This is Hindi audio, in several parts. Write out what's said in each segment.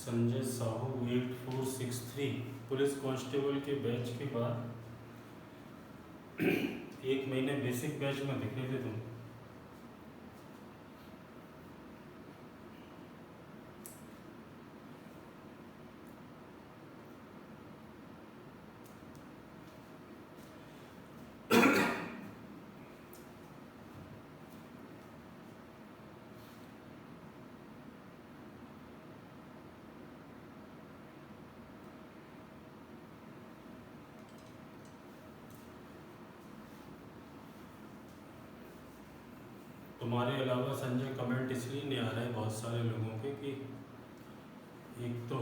संजय साहू 8463 पुलिस कांस्टेबल के बैच के बाद 1 महीने बेसिक बैच में दिखे थे तुम। तुम्हारे अलावा संजय कमेंट इसलिए नहीं आ रहे हैं बहुत सारे लोगों के कि एक तो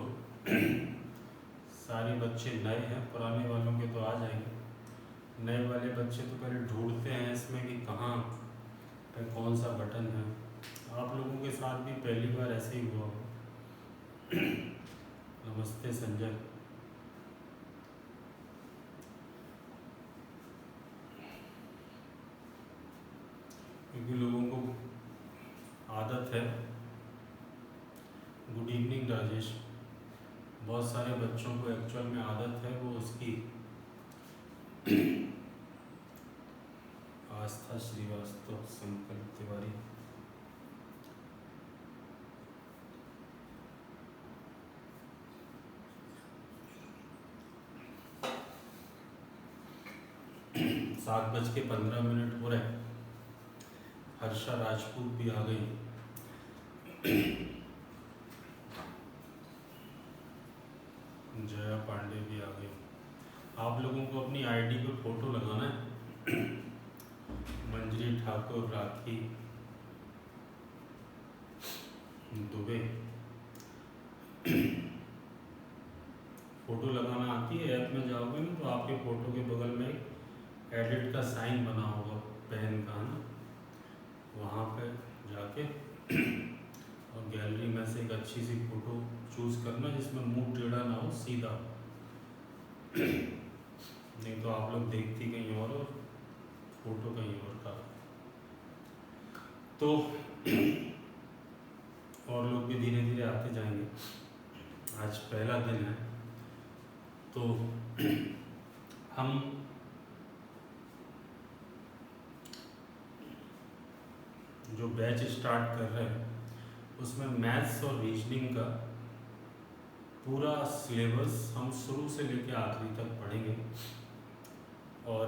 सारे बच्चे नए हैं, पुराने वालों के तो आ जाएंगे। नए वाले बच्चे तो पहले ढूंढते हैं इसमें कि कहाँ पे कौन सा बटन है। आप लोगों के साथ भी पहली बार ऐसे ही हुआ हो। नमस्ते संजय। क्योंकि लोगों को आदत है। Good evening Rajesh. बहुत सारे बच्चों को एक्चुअल में आदत है वो उसकी। आस्था श्रीवास्तव, संकल्प तिवारी। सात बज के 15 हो रहे। हर्षा राजपूत भी आ गई। जया पांडे भी आ गई। आप लोगों को अपनी आईडी पे फोटो लगाना है। मंजरी ठाकुर, राखी दुबे, फोटो लगाना आती है। ऐप में जाओगे ना तो आपके फोटो के बगल में एक एडिट का साइन बना होगा पेन का ना, वहाँ पे जाके और गैलरी में से एक अच्छी सी फोटो चूज करना जिसमें मुंह टेढ़ा ना हो, सीधा। नहीं तो आप लोग देखती कहीं और फोटो कहीं और का। तो और लोग भी धीरे धीरे आते जाएंगे। आज पहला दिन है तो हम जो बैच स्टार्ट कर रहे हैं उसमें मैथ्स और रीजनिंग का पूरा सिलेबस हम शुरू से लेकर आखिरी तक पढ़ेंगे। और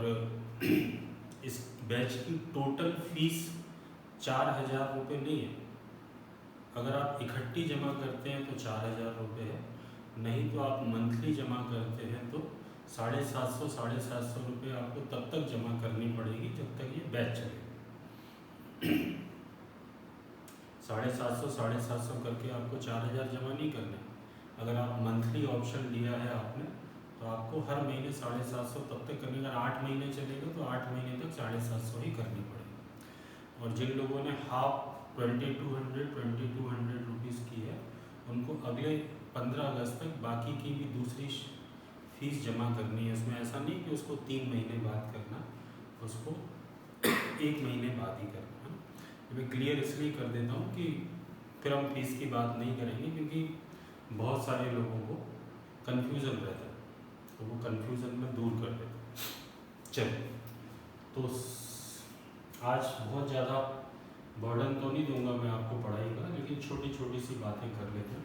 इस बैच की टोटल फीस 4,000 रुपये नहीं है। अगर आप इकट्ठी जमा करते हैं तो 4,000 रुपये है, नहीं तो आप मंथली जमा करते हैं तो 750 रुपये आपको तब तक जमा करनी पड़ेगी जब तक ये बैच चलेगा। 750 करके आपको 4,000 जमा नहीं करने। अगर आप मंथली ऑप्शन लिया है आपने तो आपको हर महीने 750 तब तक करनी। अगर 8 महीने चलेगा तो 8 महीने तक 750 ही करनी पड़ेगी। और जिन लोगों ने हाफ 2200 रुपीज़ की है उनको अगले 15 अगस्त तक बाकी की भी दूसरी फीस जमा करनी है। इसमें ऐसा नहीं कि उसको 3 महीने बाद करना, उसको 1 महीने बाद ही करना है। मैं क्लियर इसलिए कर देता हूँ कि फिर हम फीस की बात नहीं करेंगे क्योंकि बहुत सारे लोगों को कन्फ्यूज़न रहता है, तो वो कन्फ्यूज़न में दूर कर देते हैं। चलिए, तो आज बहुत ज़्यादा बर्डन तो नहीं दूंगा मैं आपको पढ़ाई का, लेकिन छोटी छोटी सी बातें कर लेते हैं।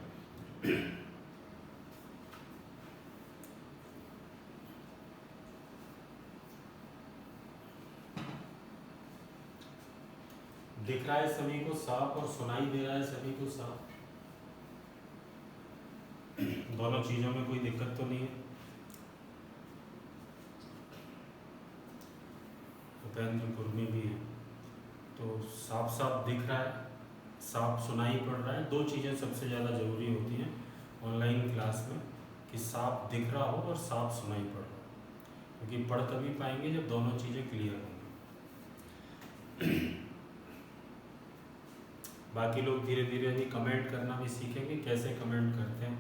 दिख रहा है सभी को साफ और सुनाई दे रहा है सभी को साफ? दोनों चीज़ों में कोई दिक्कत तो नहीं है? उपेंद्र कुर्मी भी है तो साफ साफ दिख रहा है, साफ सुनाई पड़ रहा है। 2 चीज़ें सबसे ज़्यादा ज़रूरी होती हैं ऑनलाइन क्लास में, कि साफ दिख रहा हो और साफ सुनाई पड़ रहा हो, क्योंकि पढ़ तभी पाएंगे जब दोनों चीज़ें क्लियर होंगी। बाकी लोग धीरे धीरे अभी कमेंट करना भी सीखेंगे, कैसे कमेंट करते हैं,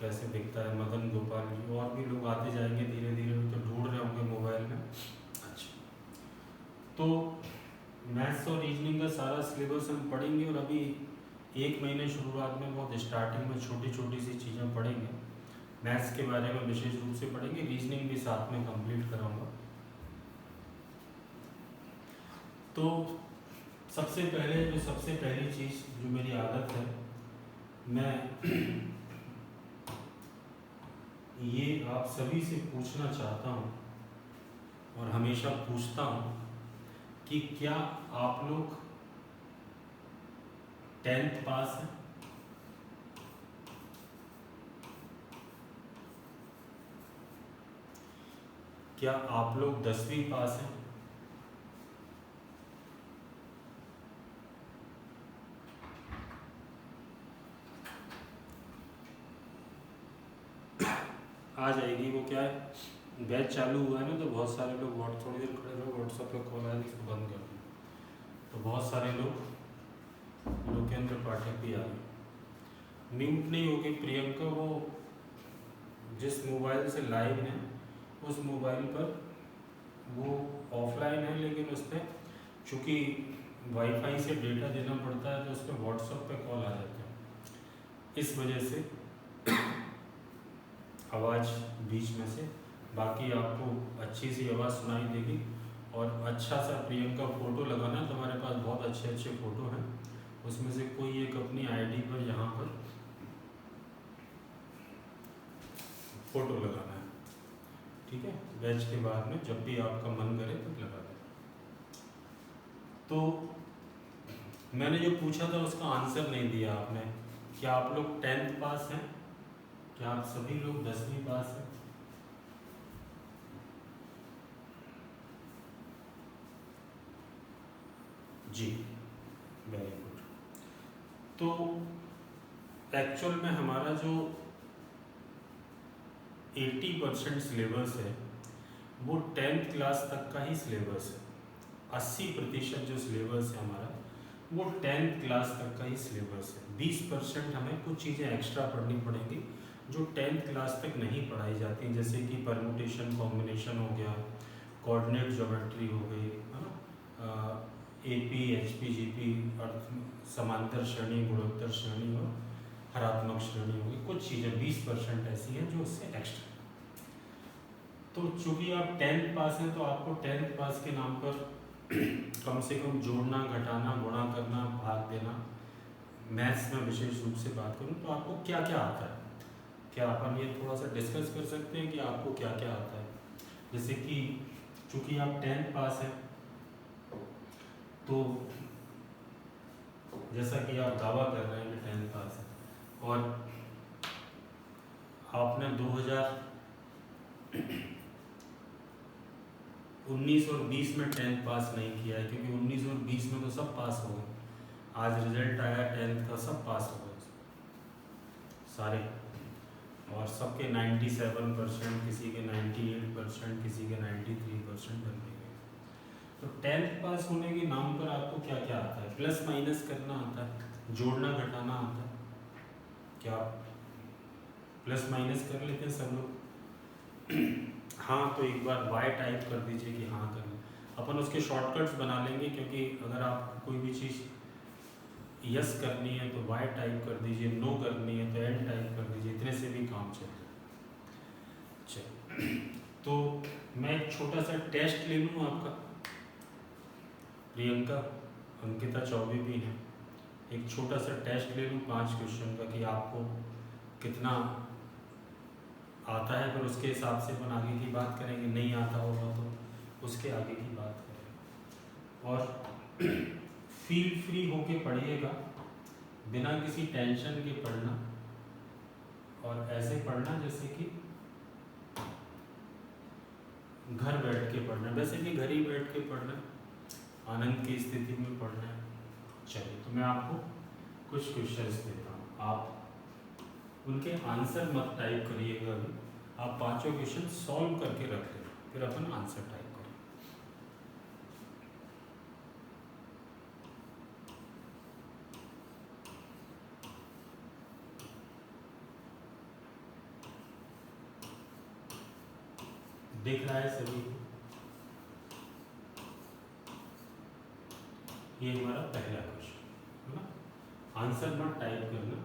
कैसे दिखता है। मदन गोपाल जी और भी लोग आते जाएंगे धीरे धीरे, तो ढूंढ रहे होंगे मोबाइल में। अच्छा, तो मैथ्स और रीजनिंग का सारा सिलेबस हम पढ़ेंगे और अभी एक महीने शुरुआत में बहुत स्टार्टिंग में छोटी छोटी सी चीज़ें पढ़ेंगे। मैथ्स के बारे में विशेष रूप से पढ़ेंगे, रीजनिंग भी साथ में कंप्लीट कराऊंगा। तो सबसे पहली चीज़ जो मेरी आदत है, मैं ये आप सभी से पूछना चाहता हूँ और हमेशा पूछता हूँ कि क्या आप लोग 10th पास हैं? क्या आप लोग 10वीं पास हैं? आ जाएगी वो, क्या है, बैच चालू हुआ है ना, तो बहुत सारे लोग थोड़ी देर खड़े रहो, व्हाट्सएप पे कॉल आया इसको बंद कर दूँ। तो बहुत सारे लोग लोकेंद्र पाठक भी आ गए। म्यूट नहीं होगी प्रियंका, वो जिस मोबाइल से लाइव है उस मोबाइल पर वो ऑफलाइन है, लेकिन उस पर चूँकि वाईफाई से डेटा देना पड़ता है तो उस पर व्हाट्सएप पे कॉल आ जाता है, इस वजह से आवाज़ बीच में से। बाकी आपको अच्छी सी आवाज़ सुनाई देगी। और अच्छा सा प्रियंका फ़ोटो लगाना, तुम्हारे पास बहुत अच्छे अच्छे फ़ोटो हैं, उसमें से कोई एक अपनी आईडी पर यहाँ पर फ़ोटो लगाना है, ठीक है। बैच के बाद में जब भी आपका मन करे तब लगा दें। तो मैंने जो पूछा था उसका आंसर नहीं दिया आपने। क्या आप लोग 10th पास हैं? क्या आप सभी लोग 10वीं पास हैं? जी, वेरी गुड। तो एक्चुअल में हमारा जो 80% सिलेबस है वो 10th क्लास तक का ही सिलेबस है। 80% जो सिलेबस है हमारा वो 10th क्लास तक का ही सिलेबस है। 20% हमें कुछ चीज़ें एक्स्ट्रा पढ़नी पड़ेंगी जो 10th क्लास तक नहीं पढ़ाई जाती, जैसे कि परमुटेशन कॉम्बिनेशन हो गया, कोऑर्डिनेट ज्योमेट्री हो गई, है ना, AP, HP, GP, अर्थ समांतर श्रेणी, गुणोत्तर श्रेणी और हरात्मक श्रेणी होगी। कुछ चीज़ें 20% ऐसी हैं जो उससे एक्स्ट्रा। तो चूँकि आप 10th पास हैं तो आपको 10th पास के नाम पर कम से कम जोड़ना, घटाना, गुणा करना, भाग देना, मैथ्स में विशेष रूप से बात करूं तो आपको क्या क्या आता है, क्या अपन ये थोड़ा सा डिस्कस कर सकते हैं कि आपको क्या क्या आता है। जैसे कि चूँकि आप 10th पास हैं तो जैसा कि आप दावा कर रहे हैं कि 10th पास है और आपने 2019 और 20 में 10th पास नहीं किया है, क्योंकि 19 और 20 में तो सब पास हो गए। आज रिजल्ट आया 10th का, सब पास हो गए सारे, और सबके 97%, किसी के 98%, किसी के 93% बन गए। तो 10th पास होने के नाम पर आपको क्या क्या आता है? प्लस माइनस करना आता है, जोड़ना घटाना आता है। क्या आप प्लस माइनस कर लेते हैं सब लोग? हाँ, तो एक बार वाई टाइप कर दीजिए कि हाँ कर लें। अपन उसके शॉर्टकट्स बना लेंगे, क्योंकि अगर आप कोई भी चीज़ यस करनी है तो वाई टाइप कर दीजिए, नो करनी है तो एन टाइप कर दीजिए, इतने से भी काम चल जाए। तो मैं एक छोटा सा टेस्ट ले लूँ आपका। प्रियंका, अंकिता चौबे भी हैं, एक छोटा सा टेस्ट ले लूँ 5 क्वेश्चन का कि आपको कितना आता है, फिर उसके हिसाब से अपन आगे की बात करेंगे। नहीं आता होगा तो उसके आगे की बात करेंगे। और फील फ्री होके पढ़िएगा, बिना किसी टेंशन के पढ़ना, और ऐसे पढ़ना जैसे कि घर बैठ के पढ़ना, वैसे भी घर ही बैठ के पढ़ना, आनंद की स्थिति में पढ़ना है। चलिए, तो मैं आपको कुछ क्वेश्चंस देता हूँ, आप उनके आंसर मत टाइप करिएगा अभी, आप 5 क्वेश्चन सॉल्व करके रख लें, फिर अपन आंसर टाइप करें। दिख रहा है सभी को? ये हमारा पहला क्वेश्चन है ना। आंसर मत टाइप करना,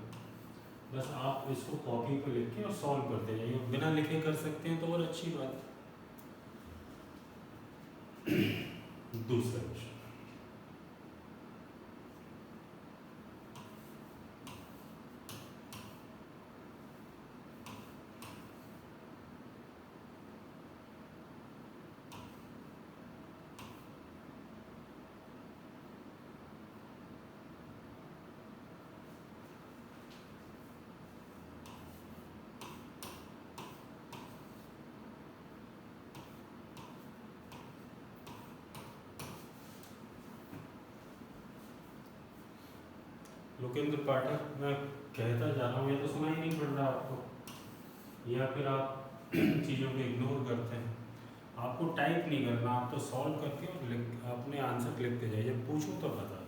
बस आप इसको कॉपी पर लिख के और सॉल्व करते जाइए। बिना लिखे कर सकते हैं तो और अच्छी बात है। दूसरा क्वेश्चन, लोकेंद्र पाठक, मैं कहता जा रहा हूँ या तो सुना ही नहीं पड़ रहा आपको, या फिर आप चीज़ों को इग्नोर करते हैं। आपको टाइप नहीं करना, आप तो सॉल्व करके और अपने आंसर लिखते जाइए, जब पूछूं तो बता दें।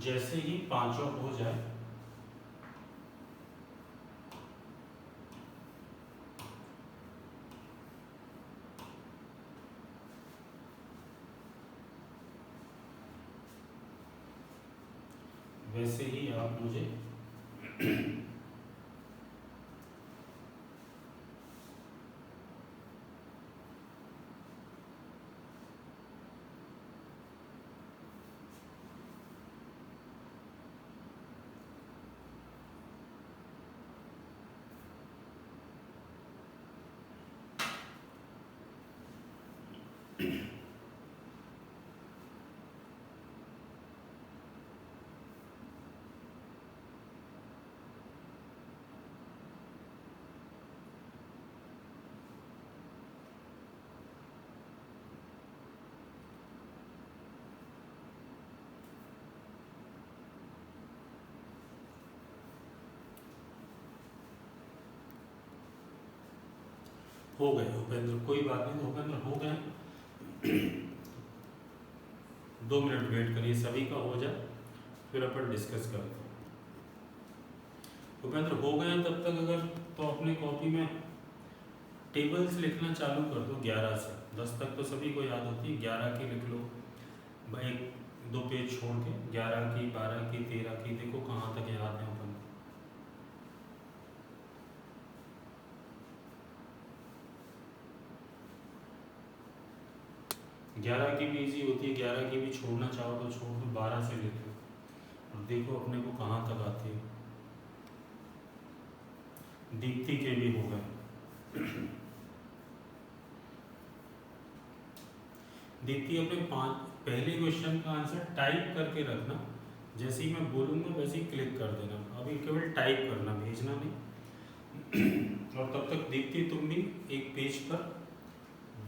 जैसे ही पांचों हो जाए वैसे ही आप मुझे हो गए उपेंद्र, कोई बात नहीं, उपेंद्र हो गए। 2 मिनट वेट करिए, सभी का हो जाए फिर अपन डिस्कस करते हैं। उपेंद्र हो गए तब तक अगर तो अपनी कॉपी में टेबल्स लिखना चालू कर दो। 11 से 10 तक तो सभी को याद होती है, 11 की लिख लो, 1-2 पेज छोड़ के 11 की, 12 की, 13 की, देखो कहाँ तक याद है अपन को। 11 की भी इजी होती है, 11 की भी छोड़ना चाहो तो छोड़ दो, 12 से लिख लो और देखो अपने को कहाँ तक आती है। दीप्ति के भी हो गए। दीप्ति अपने पहले क्वेश्चन का आंसर टाइप करके रखना, जैसे ही मैं बोलूँगा वैसे ही क्लिक कर देना, अभी केवल टाइप करना, भेजना नहीं। और तब तक दीप्ति तुम भी एक पेज पर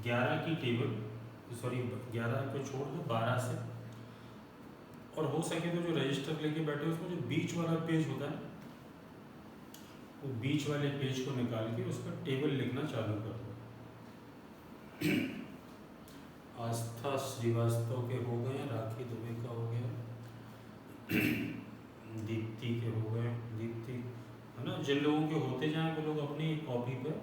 11 की टेबल, सॉरी 11 को छोड़ दो, 12 से, और हो सके तो जो रजिस्टर लेके बैठे उसमें जो बीच वाला पेज होता है, वो बीच वाले पेज को निकाल के उस पर टेबल लिखना चालू कर दो। आस्था श्रीवास्तव के हो गए, राखी दुबे का हो गया, दीप्ति के हो गए, दीप्ति है ना। जिन लोगों के होते जाए वो लोग अपनी कॉपी पर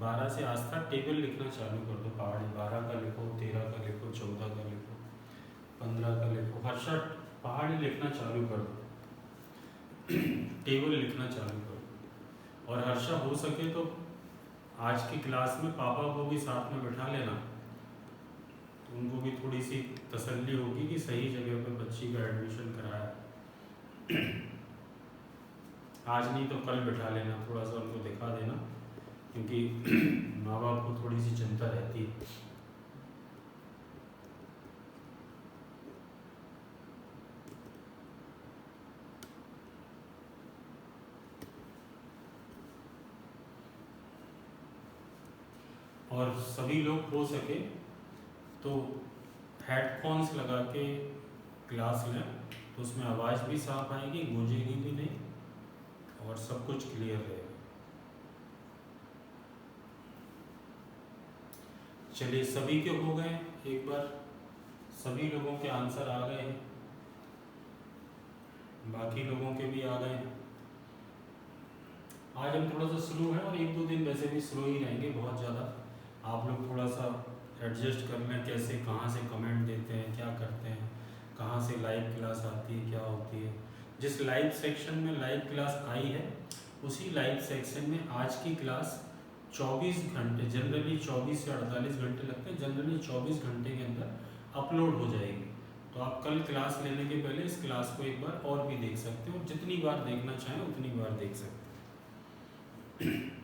12 से आस्था टेबल लिखना चालू कर दो। पहाड़ी 12 का लिखो, 13 का लिखो, 14 का लिखो, 15 का लिखो, हर शर्ट पहाड़ी लिखना चालू कर दो। टेबल लिखना चालू करो। और हर्षा हो सके तो आज की क्लास में पापा को भी साथ में बैठा लेना, तो उनको भी थोड़ी सी तसल्ली होगी कि सही जगह पर बच्ची का एडमिशन कराया। आज नहीं तो कल बैठा लेना, थोड़ा सा उनको दिखा देना, क्योंकि माँ बाप को थोड़ी सी चिंता रहती है। और सभी लोग हो सके तो हेडफोन्स लगा के क्लास लें, तो उसमें आवाज़ भी साफ आएगी, गूंजेगी भी नहीं और सब कुछ क्लियर रहेगा। चलिए, सभी के हो गए, एक बार सभी लोगों के आंसर आ गए हैं, बाकी लोगों के भी आ गए हैं। आज हम थोड़ा सा स्लो है और एक दो दिन वैसे भी स्लो ही रहेंगे बहुत ज़्यादा। आप लोग थोड़ा सा एडजस्ट कर लें, कैसे कहाँ से कमेंट देते हैं, क्या करते हैं, कहाँ से लाइव क्लास आती है, क्या होती है। जिस लाइव सेक्शन में लाइव क्लास आई है, उसी लाइव सेक्शन में आज की क्लास 24 घंटे, जनरली 24 से 48 घंटे लगते हैं, जनरली 24 घंटे के अंदर अपलोड हो जाएगी। तो आप कल क्लास लेने के पहले इस क्लास को एक बार और भी देख सकते हो, जितनी बार देखना चाहें उतनी बार देख सकते हैं।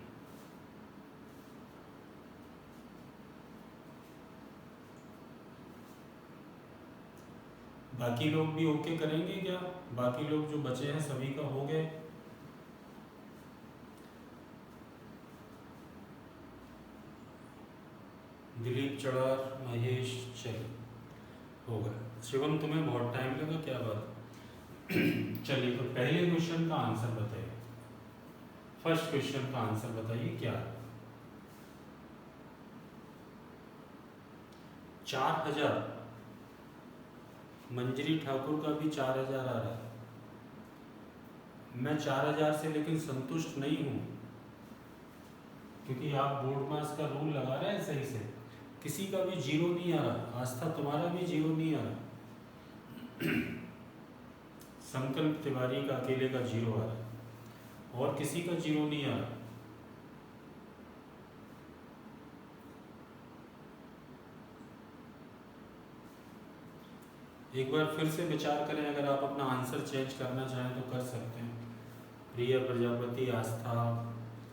बाकी लोग भी ओके करेंगे क्या? बाकी लोग जो बचे हैं सभी का हो गए? दिलीप चढ़ार, महेश, चल हो गए। शिवम, तुम्हें बहुत टाइम लगा, क्या बात? चलिए, तो पहले क्वेश्चन का आंसर बताइए। फर्स्ट क्वेश्चन का आंसर बताइए क्या? 4000। मंजरी ठाकुर का भी 4000 आ रहा है। मैं 4000 से लेकिन संतुष्ट नहीं हूँ, क्योंकि आप बोर्ड मास का रूल लगा रहे हैं सही से, किसी का भी जीरो नहीं आ रहा। आस्था, तुम्हारा भी जीरो नहीं आ रहा। संकल्प तिवारी का अकेले का जीरो आ रहा है, और किसी का जीरो नहीं आ रहा। एक बार फिर से विचार करें, अगर आप अपना आंसर चेंज करना चाहें तो कर सकते हैं। प्रिया प्रजापति, आस्था,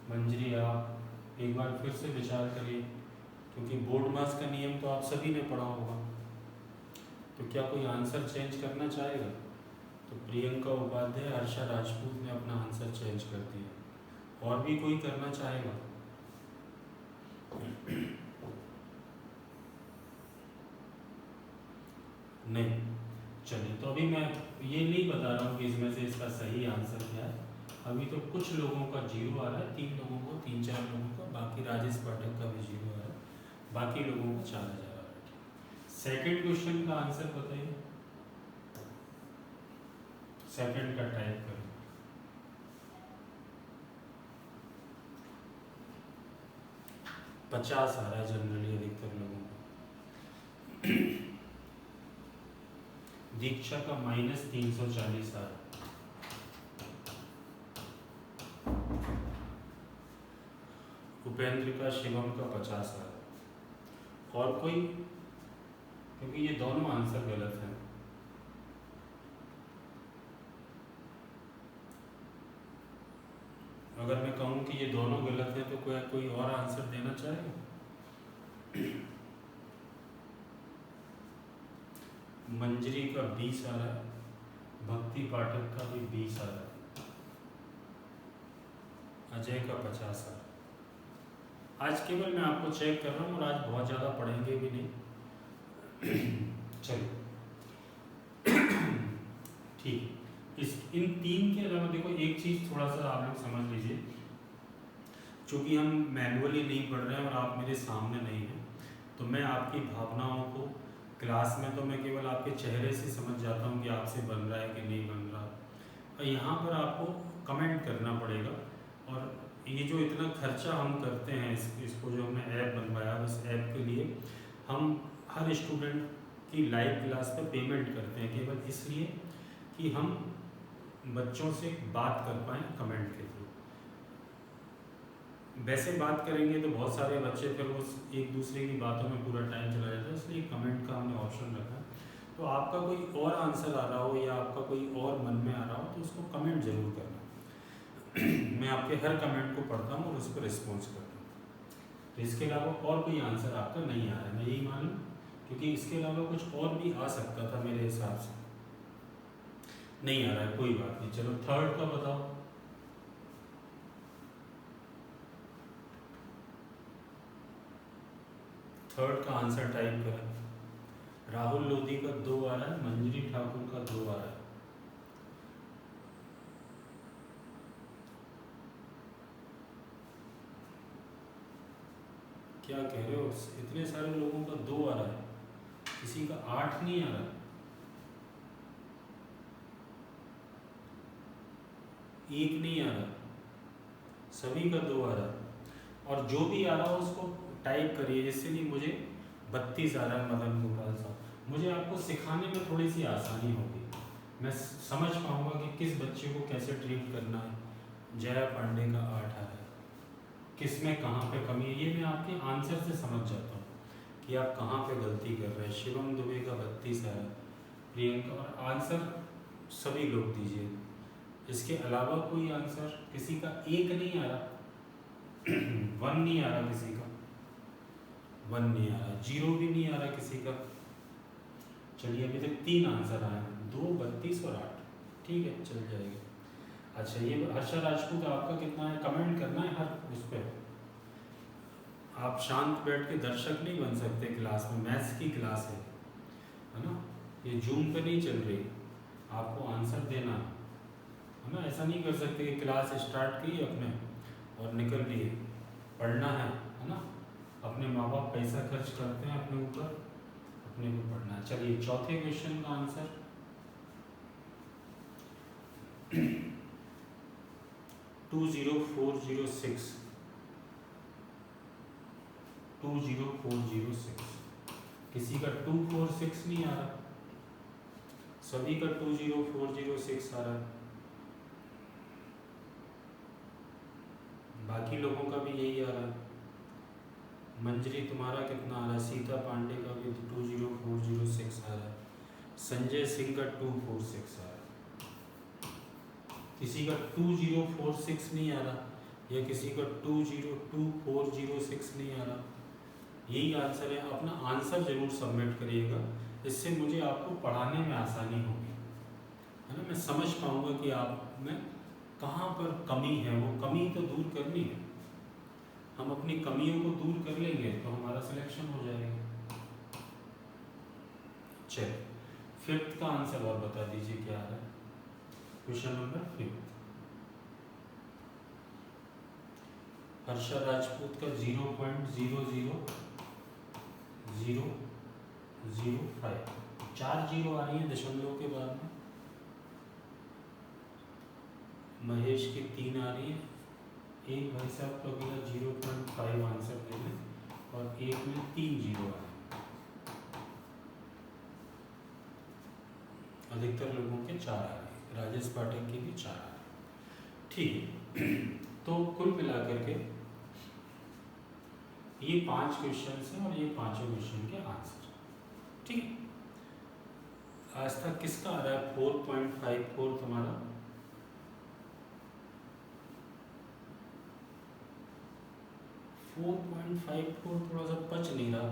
मंजरी, आप एक बार फिर से विचार करिए, क्योंकि बोर्ड मास का नियम तो आप सभी ने पढ़ा होगा। तो क्या कोई आंसर चेंज करना चाहेगा? तो प्रियंका उपाध्याय, हर्षा राजपूत ने अपना आंसर चेंज कर दिया। और भी कोई करना चाहेगा? नहीं। चलिए, तो अभी मैं ये नहीं बता रहा हूँ कि इसमें से इसका सही आंसर क्या है। अभी तो कुछ लोगों का जीरो आ रहा है, 3 लोगों को, 3-4 लोगों का, बाकी राजेश पाठक का भी जीरो आ रहा है, बाकी लोगों का 4000 आ रहा है। सेकंड क्वेश्चन का आंसर बताइए। सेकंड का टाइप करें। $50 आ रहा है जनरली अधिकतर लोगों को। दीक्षा का -340 आ रहा है। उपेंद्र का, शिवम का 50 आ रहा है। और कोई? क्योंकि ये दोनों आंसर गलत हैं। अगर मैं कहूँ कि ये दोनों गलत हैं तो कोई और आंसर देना चाहेगा? मंजरी का 20 आ रहा है, भक्ति पाठक का भी 20 आ रहा है, अजय का 50 आ रहा है। आज केवल मैं आपको चेक कर रहा हूँ, और आज बहुत ज़्यादा पढ़ेंगे भी नहीं। चलो, ठीक। इन 3 के अलावा देखो, एक चीज़ थोड़ा सा आप लोग समझ लीजिए, चूँकि हम मैनुअली नहीं पढ़ रहे हैं और आप मेरे सामने नहीं हैं, तो मैं आपकी भावनाओं को क्लास में तो मैं केवल आपके चेहरे से समझ जाता हूँ कि आपसे बन रहा है कि नहीं बन रहा। और यहाँ पर आपको कमेंट करना पड़ेगा। और ये जो इतना खर्चा हम करते हैं इसको जो हमने ऐप बनवाया, उस ऐप के लिए हम हर स्टूडेंट की लाइव क्लास पे पेमेंट करते हैं, केवल इसलिए कि हम बच्चों से बात कर पाएँ कमेंट के थ्रू। वैसे बात करेंगे तो बहुत सारे बच्चे फिर उस एक दूसरे की बातों में पूरा टाइम चला जाता है, इसलिए कमेंट का हमने ऑप्शन रखा है। तो आपका कोई और आंसर आ रहा हो या आपका कोई और मन में आ रहा हो तो उसको कमेंट ज़रूर करना। मैं आपके हर कमेंट को पढ़ता हूँ और उस पर रिस्पॉन्स करता हूँ। तो इसके अलावा और कोई आंसर आपका नहीं आ रहा है, मैं यही मानूँ, क्योंकि इसके अलावा कुछ और भी आ सकता था मेरे हिसाब से। नहीं आ रहा है, कोई बात नहीं। चलो थर्ड का बताओ। थर्ड का आंसर टाइप करें। राहुल लोधी का 2 आ रहा है, मंजरी ठाकुर का 2 आ रहा है। क्या कह रहे हो? इतने सारे लोगों का 2 आ रहा है, किसी का 8 नहीं आ रहा। एक नहीं आ रहा, सभी का 2 आ रहा है। और जो भी आ रहा हो उसको टाइप करिए, जिससे नहीं मुझे 32 आ रहा है मदन गोपाल साहब। मुझे आपको सिखाने में थोड़ी सी आसानी होगी, मैं समझ पाऊंगा कि किस बच्चे को कैसे ट्रीट करना है। जया पांडे का 8 आ रहा है, किस में कहाँ पे कमी है ये मैं आपके आंसर से समझ जाता हूँ कि आप कहाँ पे गलती कर रहे हैं। शिवम दुबे का 32 आ रहा है, प्रियंका। और आंसर सभी लोग दीजिए, इसके अलावा कोई आंसर किसी का 1 नहीं आ रहा। 1 नहीं आ रहा किसी का, 1 नहीं आ रहा, 0 भी नहीं आ रहा किसी का। चलिए अभी तक 3 आंसर आए, 2, 32 और 8। ठीक है, चल जाएगा। अच्छा, ये हर्षा राजपूत आपका कितना है? कमेंट करना है हर उस पर। आप शांत बैठ के दर्शक नहीं बन सकते क्लास में, मैथ्स की क्लास है ना, ये जूम पे नहीं चल रही। आपको आंसर देना है ना, ऐसा नहीं कर सकते कि क्लास स्टार्ट की अपने और निकल लिए। पढ़ना है ना, अपने माँ बाप पैसा खर्च करते हैं अपने ऊपर, अपने को पढ़ना है। चलिए चौथे क्वेश्चन का आंसर 20406। 20406, किसी का 246 नहीं आ रहा, सभी का 20406 आ रहा है। बाकी लोगों का भी यही आ रहा है। मंजरी तुम्हारा कितना आ रहा है? सीता पांडे का भी 20406 आ रहा है। संजय सिंह का 246 आ रहा है। किसी का 2046 नहीं आ रहा या किसी का 20406 नहीं आ रहा। यही आंसर है। अपना आंसर जरूर सबमिट करिएगा, इससे मुझे आपको पढ़ाने में आसानी होगी, है ना। मैं समझ पाऊंगा कि आप में कहाँ पर कमी है, वो कमी तो दूर करनी है। हम अपनी कमियों को दूर कर लेंगे तो हमारा सिलेक्शन हो जाएगा। चलिए फिफ्थ का आंसर और बता दीजिए क्या है। क्वेश्चन नंबर 5, हर्षा राजपूत का 0.00005, 4 जीरो आ रही है दशमलव के बाद में। महेश की 3 आ रही है। एक भाई साहब तो अगला 0.5 आंसर दे दें और एक में 3 जीरो आए। अधिकतर लोगों के 4 आ रहे हैं, राजेश पाठक की भी 4 आ रही है। ठीक है, तो कुल मिलाकर के ये 5 क्वेश्चन हैं और ये पांचों क्वेश्चन के आंसर। ठीक है, आज तक किसका आ रहा है? 4.54 तुम्हारा। 4.54 थोड़ा सा पच नहीं रहा,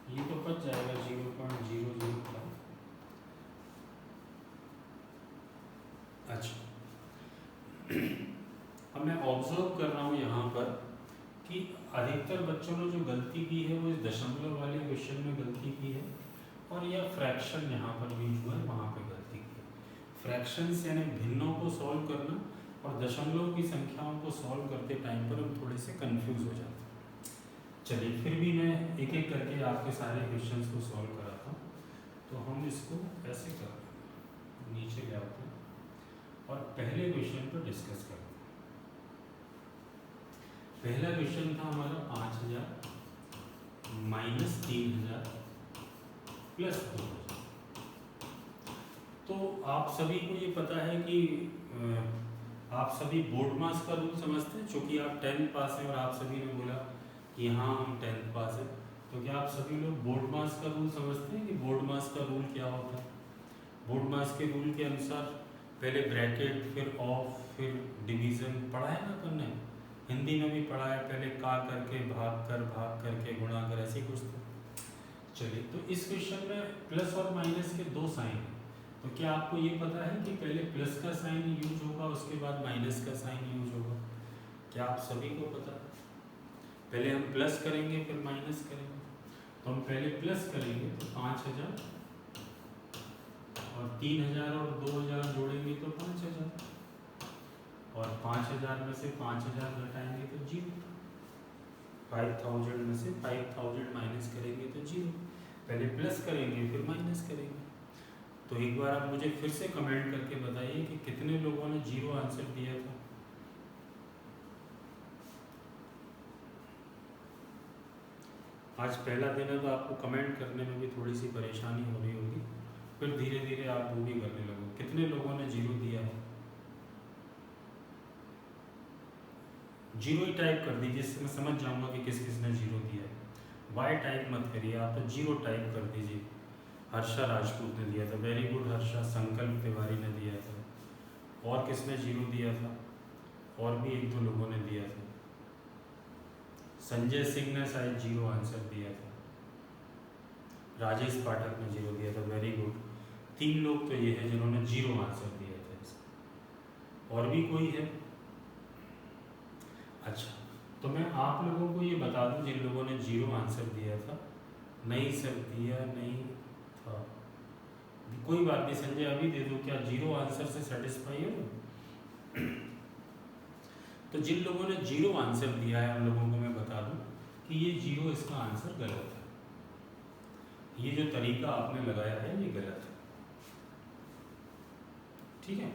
ये तो पच जाएगा 0.005। अच्छा, अब मैं ऑब्जर्व कर रहा हूँ यहाँ पर कि अधिकतर बच्चों ने जो गलती की है वो इस दशमलव वाले क्वेश्चन में गलती की है, और यह फ्रैक्शन यहाँ पर यूज हुआ है, वहाँ पे गलती की है। फ्रैक्शंस यानी भिन्नों को सॉल्व करना, और दशमलव की संख्याओं को सॉल्व करते टाइम पर हम थोड़े से कंफ्यूज हो जाते हैं। चलिए फिर भी मैं एक एक करके आपके सारे क्वेश्चंस को सॉल्व कराता हूँ। तो हम इसको ऐसे करते हैं, नीचे ले आते हैं और पहले क्वेश्चन पर डिस्कस करते हैं। पहला क्वेश्चन था हमारा 5000 - 3000 + 2000। आप सभी को ये पता है कि आप सभी बोर्ड मास का रूल समझते हैं, चूँकि आप 10th पास हैं और आप सभी ने बोला कि हाँ हम 10th पास हैं, तो क्या आप सभी लोग बोर्ड मास का रूल समझते हैं कि बोर्ड मास का रूल क्या होता है? बोर्ड मास के रूल के अनुसार पहले ब्रैकेट, फिर ऑफ, फिर डिवीज़न पढ़ा है ना अपन ने, हिंदी में भी पढ़ा है, पहले का करके भाग करके गुणा कर, ऐसे कुछ तो। चलिए, तो इस क्वेश्चन में प्लस और माइनस के दो साइन हैं, तो क्या आपको ये पता है कि पहले प्लस का साइन यूज होगा उसके बाद माइनस का साइन यूज होगा? क्या आप सभी को पता है? पहले हम प्लस करेंगे फिर माइनस करेंगे, तो हम पहले प्लस करेंगे तो 5000 और 3000 और 2000 जोड़ेंगे तो 5000, और 5000 में से 5000 घटाएंगे तो 0, 5000 में से 5000 माइनस करेंगे तो 0। पहले प्लस करेंगे फिर माइनस करेंगे। तो एक बार आप मुझे फिर से कमेंट करके बताइए कि कितने लोगों ने 0 आंसर दिया था? आज पहला दिन है तो आपको कमेंट करने में भी थोड़ी सी परेशानी हो रही होगी, फिर धीरे धीरे आप वो भी करने लगो। कितने लोगों ने 0 दिया है? 0 ही टाइप कर दीजिए, इससे मैं समझ जाऊंगा कि किस किस ने 0 दिया है। वाई टाइप मत करिए, आप तो 0 टाइप कर दीजिए। हर्षा राजपूत ने दिया था, वेरी गुड हर्षा। संकल्प तिवारी ने दिया था, और किसने 0 दिया था? और भी एक दो लोगों ने दिया था। संजय सिंह ने शायद 0 आंसर दिया था। राजेश पाठक ने 0 दिया था, वेरी गुड। 3 लोग तो ये हैं जिन्होंने 0 आंसर दिया था इसका। और भी कोई है? अच्छा, तो मैं आप लोगों को ये बता दूं जिन लोगों ने 0 आंसर दिया था। नहीं सर, दिया नहीं था, कोई बात नहीं संजय, अभी दे दो। क्या 0 आंसर से सेटिस्फाई हो? तो जिन लोगों ने 0 आंसर दिया है उन लोगों को मैं बता दूं कि ये 0 इसका आंसर गलत है। ये जो तरीका आपने लगाया है ये गलत है, ठीक है?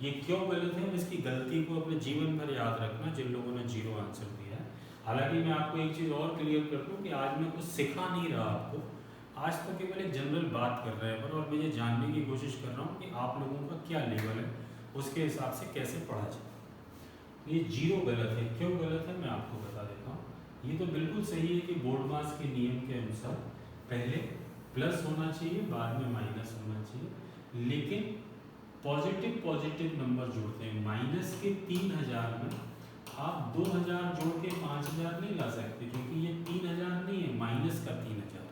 ये क्यों गलत है, इसकी गलती को अपने जीवन भर याद रखना जिन लोगों ने 0 आंसर दिया है। हालांकि मैं आपको एक चीज़ और क्लियर कर दूं कि आज मैं कुछ सिखा नहीं रहा आपको, आज तो केवल एक जनरल बात कर रहे हैं और मैं ये जानने की कोशिश कर रहा हूँ कि आप लोगों का क्या लेवल है, उसके हिसाब से कैसे पढ़ा जाए। ये 0 गलत है, क्यों गलत है मैं आपको बता देता हूँ। ये तो बिल्कुल सही है कि बोर्ड मास के नियम के अनुसार पहले प्लस होना चाहिए बाद में माइनस होना चाहिए, लेकिन पॉजिटिव नंबर जोड़ते हैं। माइनस के 3000 में आप 2000 जोड़ के 5000 नहीं ला सकते, क्योंकि ये 3000 नहीं है, माइनस का 3000,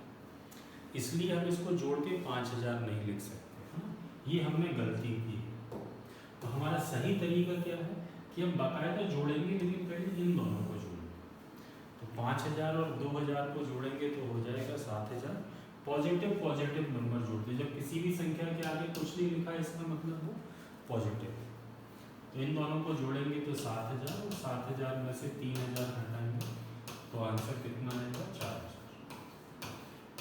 इसलिए हम इसको जोड़ के 5000 नहीं लिख सकते, है ना? ये हमने गलती की। तो हमारा सही तरीका क्या है कि हम बाकायदा जोड़ेंगे, लेकिन पहले इन दोनों को जोड़ेंगे। तो 5000 और 2000 को जोड़ेंगे तो हो जाएगा 7000। पॉजिटिव नंबर जोड़ते हैं, जब किसी भी संख्या के आगे कुछ नहीं लिखा है इसका मतलब वो पॉजिटिव। तो इन दोनों को जोड़ेंगे तो 7000, और 7000 में से 3000 हटाएंगे तो आंसर कितना आएगा? 4000।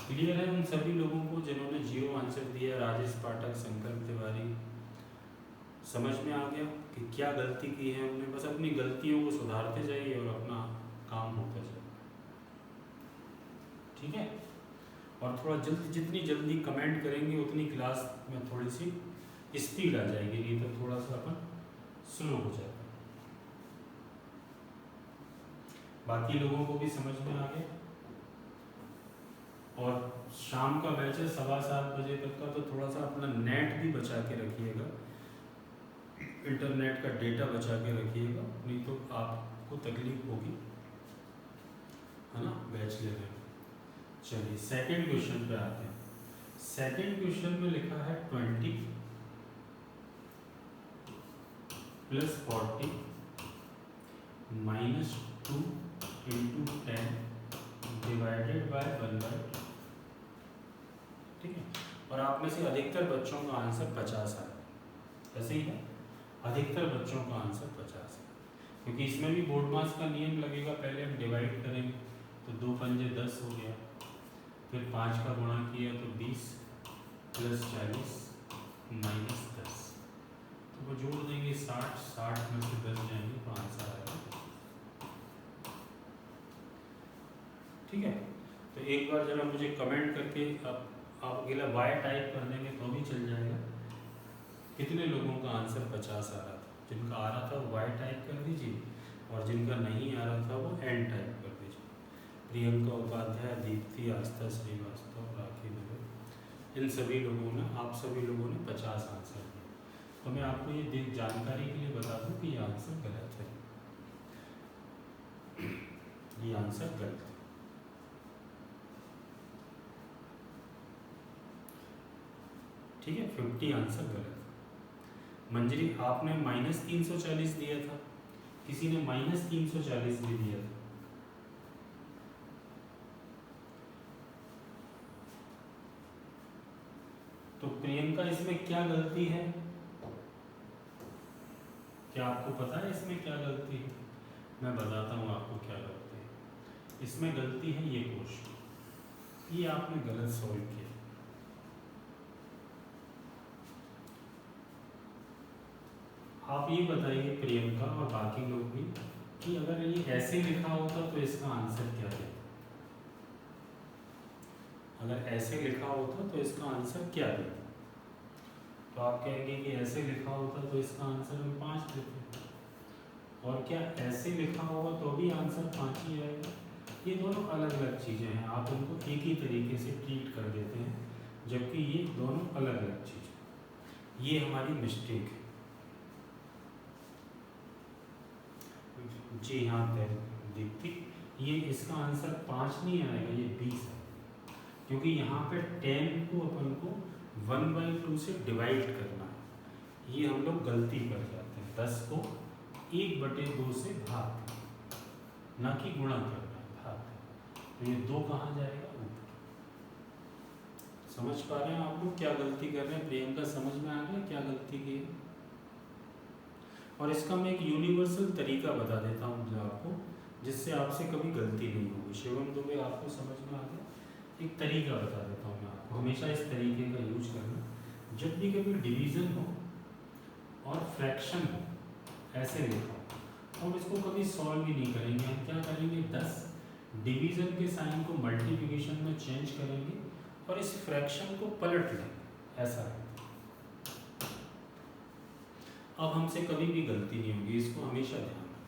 क्लियर है उन सभी लोगों को जिन्होंने 0 आंसर दिया? राजेश पाठक, संकल्प तिवारी, समझ में आ गया कि क्या गलती की है हमने? बस अपनी गलतियों को सुधारते जाइए और अपना काम होता जाए, ठीक है? और थोड़ा जितनी जल्दी कमेंट करेंगे उतनी क्लास में थोड़ी सी स्पीड आ जाएगी, नहीं तो थोड़ा सा अपन स्लो हो जाएगा। बाकी लोगों को भी समझ में आ गया। और शाम का बैच है 7:15 बजे तक का, तो थोड़ा सा अपना नेट भी बचा के रखिएगा, इंटरनेट का डेटा बचा के रखिएगा, नहीं तो आपको तकलीफ होगी, है ना, बैच लेने में। चलिए सेकंड क्वेश्चन पे आते हैं। सेकंड क्वेश्चन में लिखा है 20 + 40 - 2 × 10 डिवाइडेड बाय 1/2, ठीक है? और आप में से अधिकतर बच्चों का आंसर 50 है, ऐसे ही है, अधिकतर बच्चों का आंसर 50 है, क्योंकि इसमें भी बोर्ड मास का नियम लगेगा। पहले हम डिवाइड करेंगे तो 2 पंजे 10 हो गया, फिर 5 का गुणा किया तो 20 + 40 - 10, तो वो जोड़ देंगे 60 में से 10 जाएंगे तो आंसर आएगा, ठीक है? तो एक बार जरा मुझे कमेंट करके आप अकेला वाई टाइप कर देंगे तो भी चल जाएगा, कितने लोगों का आंसर 50 आ रहा था? जिनका आ रहा था वो वाई टाइप कर दीजिए, और जिनका नहीं आ रहा था वो एन टाइप कर दीजिए। प्रियंका उपाध्याय, दीप्ति, आस्था श्रीवास्तव, राखी दुबे, इन सभी लोगों ने, आप सभी लोगों ने 50 आंसर दिए। तो मैं आपको ये जानकारी के लिए बता दूं कि ये आंसर गलत है, ये आंसर गलत है। ठीक है, 50 आंसर गलत है। मंजरी, आपने -340 दिया था, किसी ने -340 भी दिया था। तो प्रियंका, इसमें क्या गलती है? क्या आपको पता है इसमें क्या गलती है? मैं बताता हूँ आपको क्या गलती है। इसमें गलती है ये क्वेश्चन, ये आपने गलत सॉल्व किया। आप ये बताइए प्रियंका और बाकी लोग भी कि अगर ये ऐसे लिखा होता तो इसका आंसर क्या है? अगर ऐसे लिखा होता तो इसका आंसर क्या है? तो आप कहेंगे कि ऐसे लिखा होता तो इसका आंसर हम 5 देते, और क्या ऐसे लिखा होगा तो भी आंसर 5 ही आएगा? ये दोनों अलग अलग चीज़ें हैं, आप उनको एक ही तरीके से ट्रीट कर देते हैं, जबकि ये दोनों अलग अलग चीज़ें। ये हमारी मिस्टेक है। जी हाँ दीप्ति, ये इसका आंसर 5 नहीं आएगा, ये 20 है, क्योंकि यहाँ पे 10 को अपन को 1/2 से डिवाइड करना है। ये हम लोग गलती कर जाते हैं, 10 को 1/2 से भाग, ना कि गुणा करना है, भाग। तो ये 2 कहाँ जाएगा? ऊपर। समझ पा रहे हैं आप लोग क्या गलती कर रहे हैं? प्रियंका, समझ में आ गया क्या गलती की है? और इसका मैं एक यूनिवर्सल तरीका बता देता हूँ जो आपको, जिससे आपसे कभी गलती नहीं होगी। शिवम दुबे, आपको समझ में आ गया? एक तरीका बता देता हूँ मैं आपको, हमेशा इस तरीके का यूज करना। जब भी कभी डिवीज़न हो और फ्रैक्शन हो, ऐसे लिखा हो, तो हम इसको कभी सॉल्व भी नहीं करेंगे। हम क्या करेंगे, 10 डिवीज़न के साइन को मल्टीप्लिकेशन में चेंज करेंगे और इस फ्रैक्शन को पलट लेंगे, ऐसा है। अब हमसे कभी भी गलती नहीं होगी, इसको हमेशा ध्यान रखना,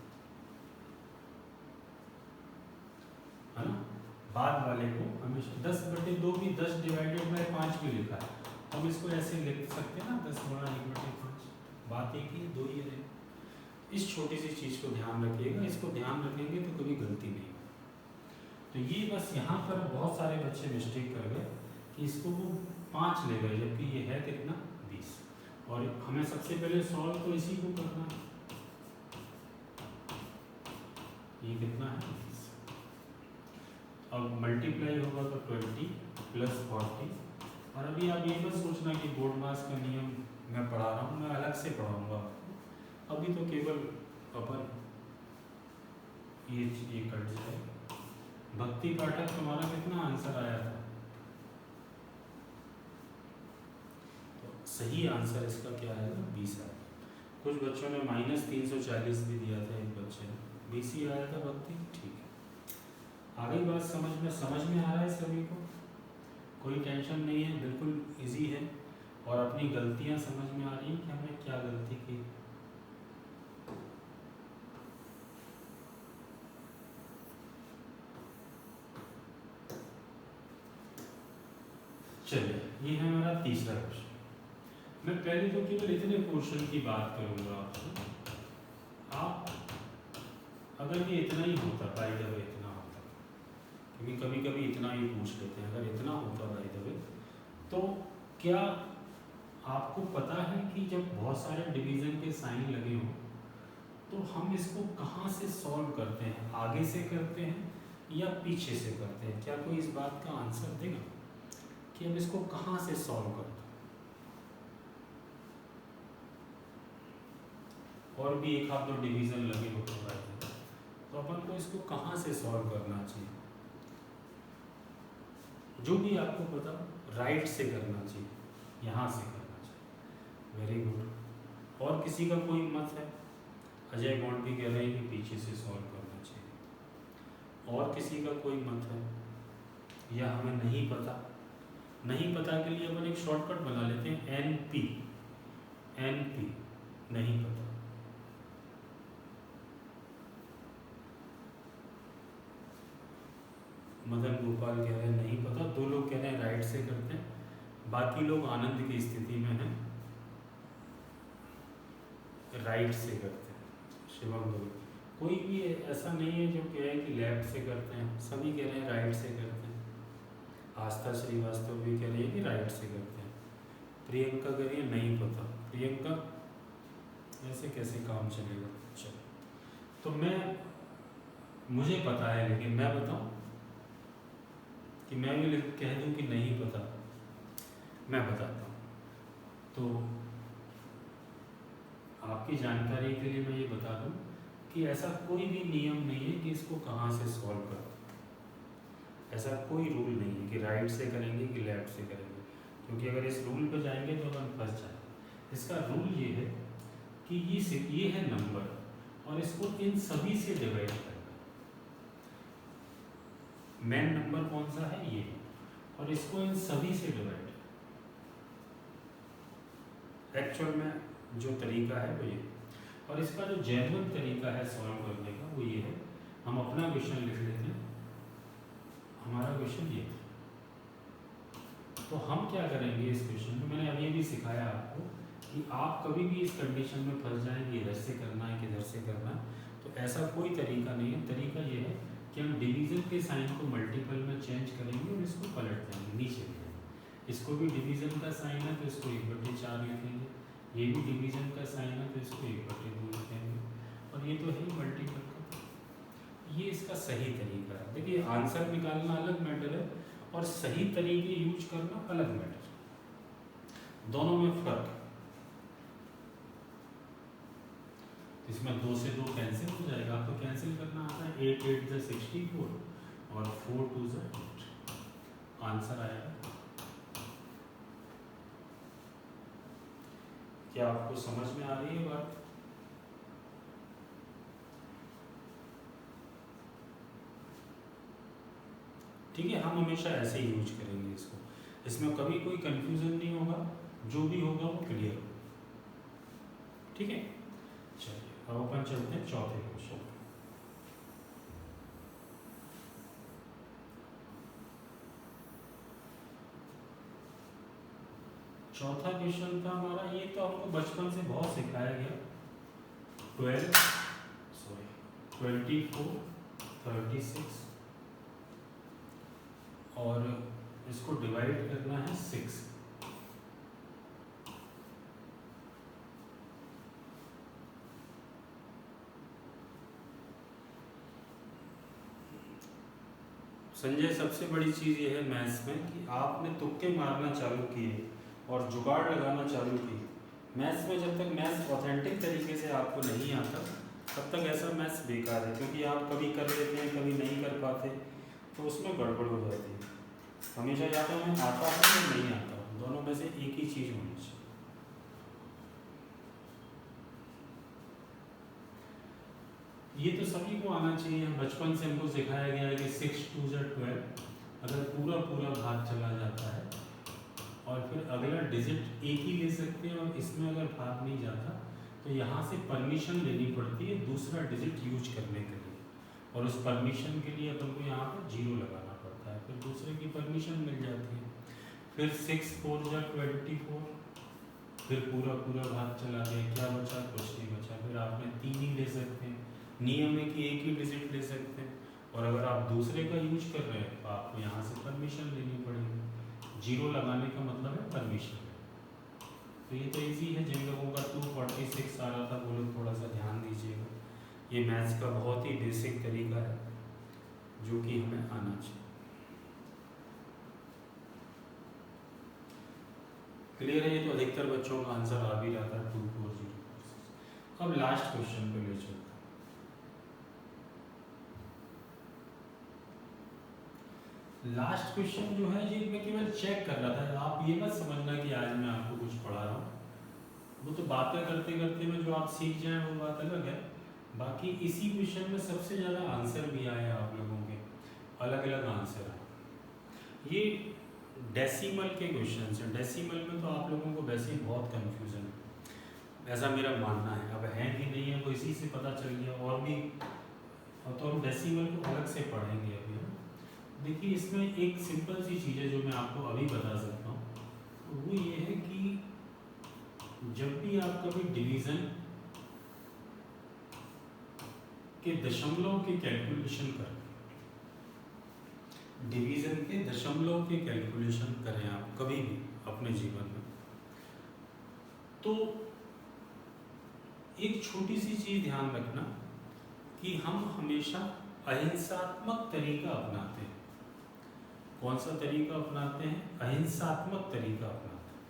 है ना। बाद वाले को हमेशा 10/2 भी 10 डिवाइडेड बाय 5 भी लिखा है, हम इसको ऐसे लिख सकते हैं ना, 10 गुणा 1/5। बात एक ही, 2 ही है। इस छोटी सी चीज़ को ध्यान रखिएगा, इसको ध्यान रखेंगे तो कभी गलती नहीं होगी। तो ये बस यहाँ पर बहुत सारे बच्चे मिस्टेक कर गए कि इसको वो 5 ले गए, जबकि ये है कितना, 20। और हमें सबसे पहले सॉल्व तो इसी को करना है। ये कितना है, 20। अब मल्टीप्लाई होगा तो 20 + 40। और अभी आप ये मत सोचना कि बोर्ड मास का नियम मैं पढ़ा रहा हूँ, मैं अलग से पढ़ाऊँगा आपको। अभी तो केवल अपन ये कट जाए। भक्ति पाठक, तुम्हारा कितना आंसर आया था? तो सही आंसर इसका क्या आएगा, 20 आएगा। कुछ बच्चों ने -340 भी दिया था, एक बच्चे ने 20 ही आया था। भक्ति, ठीक है। आ गई बात समझ में आ रहा है सभी को? कोई टेंशन नहीं है, बिल्कुल इजी है। और अपनी गलतियां समझ में आ रही हैं कि हमने क्या गलती की। चलिए, ये है हमारा तीसरा क्वेश्चन। मैं पहले तो केवल इतने क्वेश्चन की बात करूंगा आपसे। आप अगर ये इतना ही होता, बाय द वे इतना होता, क्योंकि कभी कभी इतना ही पूछ लेते हैं, अगर इतना होता बाय द वे, तो क्या आपको पता है कि जब बहुत सारे डिवीज़न के साइन लगे हों तो हम इसको कहाँ से सॉल्व करते हैं? आगे से करते हैं या पीछे से करते हैं? क्या कोई इस बात का आंसर देगा कि हम इसको कहाँ से सॉल्व करते हैं? और भी एक आध 2 डिवीज़न लगे हो तो अपन को इसको कहाँ से सॉल्व करना चाहिए? जो भी आपको पता, राइट से करना चाहिए, यहाँ से करना चाहिए। Very good. और किसी का कोई मत है? अजय गौंड भी कह रहे हैं कि पीछे से सॉल्व करना चाहिए। और किसी का कोई मत है? या हमें नहीं पता? नहीं पता के लिए अपन एक शॉर्टकट बना लेते हैं, NP। NP नहीं पता। मदन गोपाल कह रहे हैं नहीं पता, 2 लोग कह रहे हैं राइट से करते हैं, बाकी लोग आनंद की स्थिति में हैं, राइट से करते हैं। शिवम दो, कोई भी ऐसा नहीं है जो कहे कि लेफ्ट से करते हैं, सभी कह रहे हैं राइट से करते हैं। आस्था श्रीवास्तव भी कह रही है कि राइट से करते हैं। प्रियंका कह रही है नहीं पता। प्रियंका ऐसे कैसे काम चलेगा? चलो, तो मुझे पता है, लेकिन मैं बताऊं कि मैं भी कह दूं कि नहीं पता? मैं बताता हूँ। तो आपकी जानकारी के लिए मैं ये बता दूं कि ऐसा कोई भी नियम नहीं है कि इसको कहाँ से सॉल्व करें। ऐसा कोई रूल नहीं है कि राइट से करेंगे कि लेफ्ट से करेंगे, क्योंकि अगर इस रूल पे जाएंगे तो अपन फंस जाएंगे। इसका रूल ये है कि ये है नंबर और इसको इन सभी से डिवाइड करना। मेन नंबर कौन सा है? ये, और इसको इन सभी से डिवाइड। एक्चुअल में जो तरीका है वो ये, और इसका जो जेन्युइन तरीका है सॉल्व करने का वो ये है। हम अपना क्वेश्चन लिख लेते हैं। हमारा क्वेश्चन ये है, तो हम क्या करेंगे इस क्वेश्चन में, मैंने अभी भी सिखाया आपको कि आप कभी भी इस कंडीशन में फंस जाएंगे इधर से करना है कि इधर से करना है, तो ऐसा कोई तरीका नहीं है। तरीका ये है कि हम डिवीज़न के साइन को मल्टीपल में चेंज करेंगे और इसको पलट देंगे, नीचे लिखेंगे। इसको भी डिवीज़न का साइन है तो इसको 1/4 लिखेंगे, ये भी डिवीज़न का साइन है तो इसको 1/2 लिखेंगे, और ये तो है ही मल्टीपल का। ये इसका सही तरीका है। देखिए, आंसर निकालना अलग मैटर है और सही तरीके यूज करना अलग मैटर, दोनों में फर्क है। इसमें 2 से 2 कैंसिल हो जाएगा, आपको कैंसिल करना आता है। 8 8 = 64 और 4 2 = 8, आंसर आएगा। क्या आपको समझ में आ रही है बात? ठीक है, हम हमेशा ऐसे ही यूज करेंगे इसको, इसमें कभी कोई कंफ्यूजन नहीं होगा, जो भी होगा वो क्लियर होगा। ठीक है, चलिए अब अपन चलते हैं चौथे क्वेश्चन। चौथा क्वेश्चन था हमारा, ये तो हमको बचपन से बहुत सिखाया गया। 24 36 और इसको डिवाइड करना है 6। संजय, सबसे बड़ी चीज़ ये है मैथ्स में कि आपने तुक्के मारना चालू किए और जुगाड़ लगाना चालू किए। मैथ्स में जब तक मैथ्स ऑथेंटिक तरीके से आपको नहीं आता तब तक ऐसा मैथ्स बेकार है, क्योंकि आप कभी कर लेते हैं कभी नहीं कर पाते, तो उसमें गड़बड़ हो जाती है। हमेशा या तो हमें आता है या नहीं आता, दोनों में से एक ही चीज़ होनी चाहिए। ये तो सभी को आना चाहिए। बचपन से हमको सिखाया गया है कि 6 2 = 12, अगर पूरा पूरा भाग चला जाता है और फिर अगला डिजिट एक ही ले सकते हैं, और इसमें अगर भाग नहीं जाता तो यहाँ से परमिशन लेनी पड़ती है दूसरा डिजिट यूज करने के लिए, और उस परमिशन के लिए अपन को यहाँ पर 0 लगाना पड़ता है, फिर दूसरे की परमिशन मिल जाती है। फिर 6 4 = 24, फिर पूरा पूरा भाग चला गया, क्या बचा? कुछ नहीं बचा। फिर आपने 3 ही ले सकते हैं, नियम है कि एक ही डिजिट ले सकते हैं, और अगर आप दूसरे का यूज कर रहे हैं तो आपको यहाँ से परमिशन लेनी पड़ेगी। 0 लगाने का मतलब है परमिशन। तो ये तो इजी है। जिन लोगों का 246 आ रहा था वो लोग थोड़ा सा ध्यान दीजिएगा। ये मैथ्स का बहुत ही बेसिक तरीका है जो कि हमें आना चाहिए। क्लियर है? ये तो अधिकतर बच्चों का आंसर आ भी रहा था 240। अब लास्ट क्वेश्चन पे ले चलते हैं। लास्ट क्वेश्चन जो है ये मैं केवल चेक कर रहा था, आप ये मत समझना कि आज मैं आपको कुछ पढ़ा रहा हूँ, वो तो बातें करते करते में जो आप सीख जाएं वो बात अलग है। बाकी इसी क्वेश्चन में सबसे ज़्यादा आंसर भी आए आप लोगों के, अलग अलग आंसर आए। ये डेसिमल के क्वेश्चन हैं। डेसिमल में तो आप लोगों को वैसे ही बहुत कन्फ्यूजन है। ऐसा मेरा मानना है। अब है कि नहीं है वो इसी से पता चल गया, और भी तो हम डेसिमल को अलग से पढ़ेंगे अभी हम। देखिए इसमें एक सिंपल सी चीज़ है जो मैं आपको अभी बता सकता हूँ, वो ये है कि जब भी आप कभी डिवीज़न के दशमलव के कैलकुलेशन करें, डिवीज़न के दशमलव के कैलकुलेशन करें आप कभी भी अपने जीवन में, तो एक छोटी सी चीज़ ध्यान रखना कि हम हमेशा अहिंसात्मक तरीका अपनाते हैं। कौन सा तरीका अपनाते हैं? अहिंसात्मक तरीका अपनाते हैं।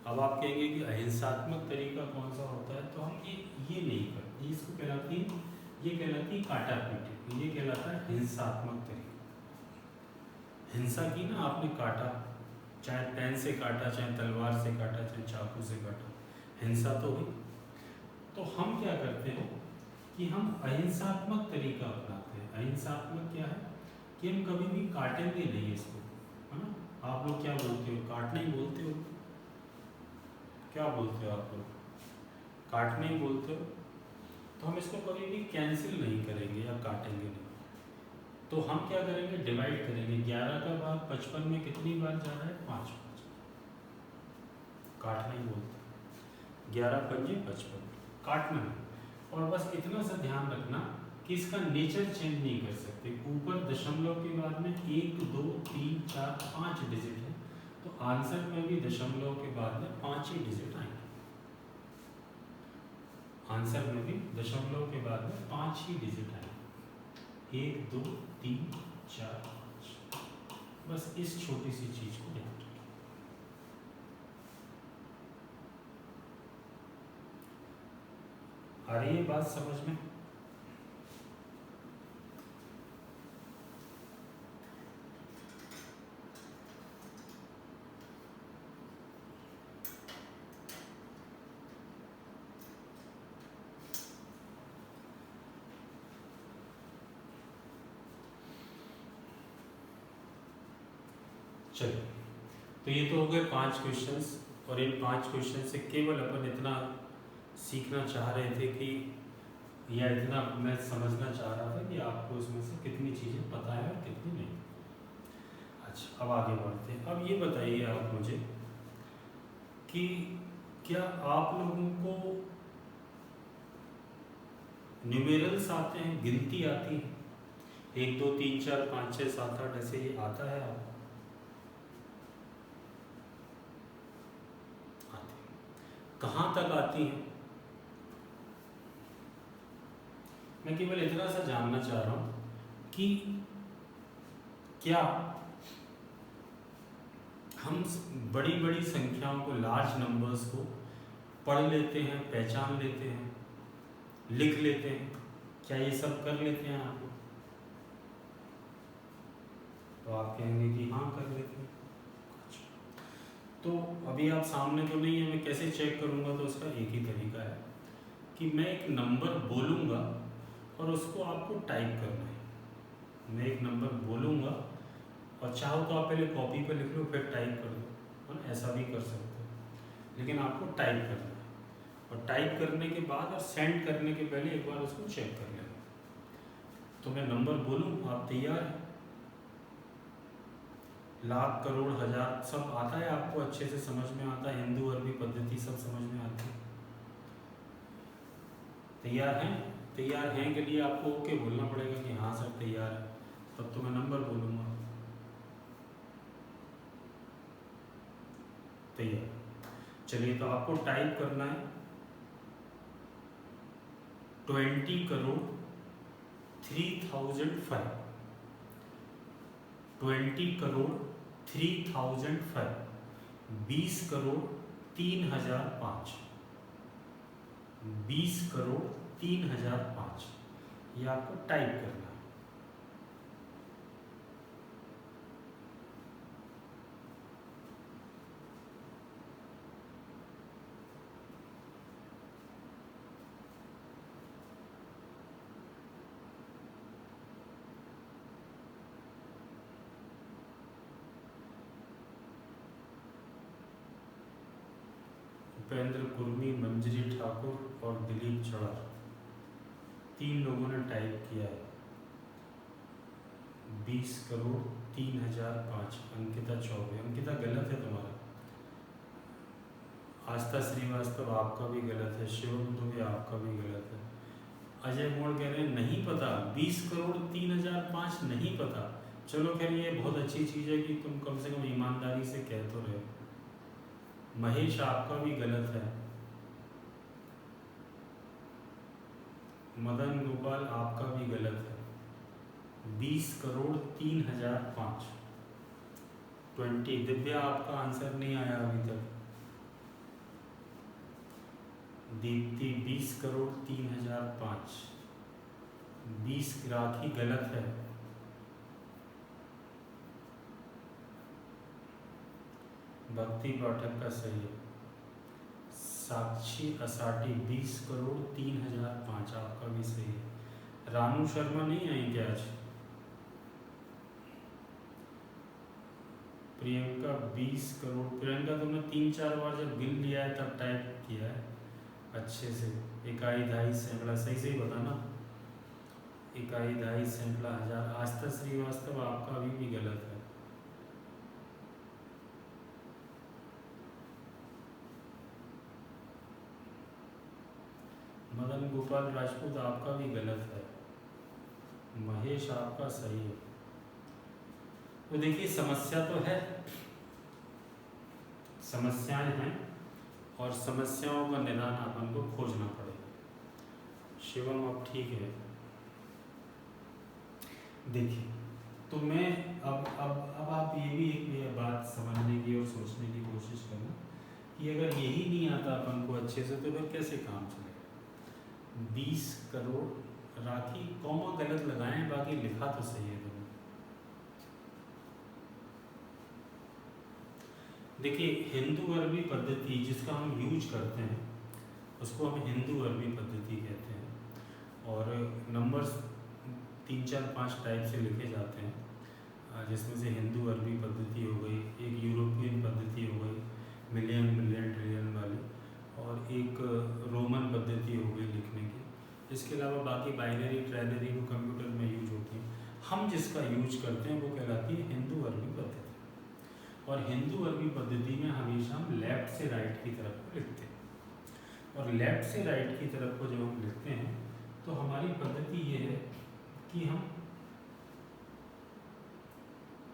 अब आप कहेंगे कि अहिंसात्मक तरीका कौन सा होता है, तो हम ये नहीं करते। इसको कहलाती है, ये कहलाती है काटा पीटी, ये कहलाता है हिंसात्मक तरीका। हिंसा की ना, आपने काटा, चाहे पेन से काटा, चाहे तलवार से काटा, चाहे चाकू से काटा, हिंसा तो हुई। तो हम क्या करते हैं कि हम अहिंसात्मक तरीका अपनाते हैं। अहिंसात्मक क्या है कि हम कभी भी काटेंगे नहीं इसको, है ना। आप लोग क्या बोलते हो? काटने ही बोलते हो। क्या बोलते हो आप लोग? काटने ही बोलते हो। तो हम इसको कभी भी कैंसिल नहीं करेंगे या काटेंगे नहीं। तो हम क्या करेंगे? डिवाइड करेंगे। 11 का भाग 55 में कितनी बार जा रहा है? 5 बार। काटने ही बोलते हैं। 11 पंजे 55, काटना है। और बस इतना सा ध्यान रखना कि इसका नेचर चेंज नहीं कर सकते। ऊपर दशमलव के बाद में 1 2 3 4 5 डिजिट है, तो आंसर में भी दशमलव के बाद में 5 ही डिजिट आएंगे। आंसर में भी दशमलव के बाद में 5 ही डिजिट आएंगे। 1 2 3 4 5। बस इस छोटी सी चीज को ध्यान रखें। आ रही है बात समझ में? चलिए, तो ये तो हो गए 5 क्वेश्चंस, और इन 5 क्वेश्चन से केवल अपन इतना सीखना चाह रहे थे कि, या इतना मैं समझना चाह रहा था कि आपको इसमें से कितनी चीज़ें पता है और कितनी नहीं। अच्छा, अब आगे बढ़ते हैं। अब ये बताइए आप मुझे कि क्या आप लोगों को न्यूमेरल्स आते हैं, गिनती आती है? 1 2 3 4 5 6 7 8 ऐसे ये आता है आपको? आती है। कहाँ तक आती है? मैं केवल इतना सा जानना चाह रहा हूँ कि क्या हम बड़ी बड़ी संख्याओं को, लार्ज नंबर्स को पढ़ लेते हैं, पहचान लेते हैं, लिख लेते हैं? क्या ये सब कर लेते हैं आप लोग? तो आप कहेंगे कि हाँ कर लेते हैं। तो अभी आप सामने तो नहीं है, मैं कैसे चेक करूँगा? तो उसका एक ही तरीका है कि मैं एक नंबर बोलूँगा और उसको आपको टाइप करना है। मैं एक नंबर बोलूँगा और चाहो तो आप पहले कॉपी पर लिख लो, फिर टाइप कर दो, है ना। ऐसा भी कर सकते हो, लेकिन आपको टाइप करना है। और टाइप करने के बाद और सेंड करने के पहले एक बार उसको चेक कर लेना। तो मैं नंबर बोलूँ, आप तैयार हैं? लाख, करोड़, हजार सब आता है आपको? अच्छे से समझ में आता है? हिंदू अरबी पद्धति सब समझ में आती है? तैयार हैं? तैयार हैं के लिए आपको ओके बोलना पड़ेगा कि हाँ सर तैयार है, तब तो मैं नंबर बोलूँगा। तैयार? चलिए, तो आपको टाइप करना है 20 करोड़ 3005। 20 करोड़ 3005, 20 करोड़ 3005, 20 करोड़ 3005, ये आपको टाइप करना है। उपेंद्र कुर्मी, मंजरी ठाकुर और दिलीप चढ़ा, 3 लोगों ने टाइप किया है 20,03,005। अंकिता चौबे, अंकिता गलत है तुम्हारा। आस्था श्रीवास्तव आपका भी गलत है। शिवम दुबे आपका भी गलत है। अजय मोड़ कह रहे हैं नहीं पता, 20,03,005 नहीं पता। चलो खैर ये बहुत अच्छी चीज़ है कि तुम कम से कम ईमानदारी से कह तो रहे हो। महेश आपका भी गलत है। मदन गोपाल आपका भी गलत है। 20,03,005 20। दिव्या आपका आंसर नहीं आया अभी तक। दीप्ति 20,03,005। 20 राखी गलत है। भक्ति पाठक का सही है। साक्षी असाटी 20,03,005 आपका भी सही है। रानू शर्मा नहीं आई क्या आज? प्रियंका 20 करोड़। प्रियंका तुमने 3-4 बार जब गिन लिया है तब टाइप किया है अच्छे से। इकाई दहाई सैकड़ा सही से ही बताना। इकाई दहाई सैकड़ा हजार। आस्था श्रीवास्तव आपका अभी भी गलत है। मदन गोपाल राजपूत आपका भी गलत है। महेश आपका सही है। तो देखिए समस्या तो है, समस्याएं हैं और समस्याओं का निदान अपन को खोजना पड़ेगा। शिवम अब ठीक है। देखिए तो मैं अब आप ये भी एक बात समझने की और सोचने की कोशिश करना कि अगर यही नहीं आता अपन को अच्छे से तो फिर कैसे काम चलेगा। 20 करोड़ राखी कॉमा गलत लगाएं, बाकी लिखा तो सही है तुमने। देखिए हिंदू अरबी पद्धति जिसका हम यूज करते हैं उसको हम हिंदू अरबी पद्धति कहते हैं और नंबर्स 3, 4, 5 टाइप से लिखे जाते हैं जिसमें से हिंदू अरबी पद्धति हो गई, एक यूरोपियन पद्धति हो गई मिलियन मिलियन ट्रिलियन वाली, और एक रोमन पद्धति हो गई लिखने की। इसके अलावा बाकी बाइनरी ट्राइनरी वो कंप्यूटर में यूज होती हैं। हम जिसका यूज करते हैं वो कहलाती है हिंदू अरबी पद्धति। और हिंदू अरबी पद्धति में हमेशा हम लेफ्ट से राइट की तरफ को लिखते हैं और लेफ्ट से राइट की तरफ को जब हम लिखते हैं तो हमारी पद्धति ये है कि हम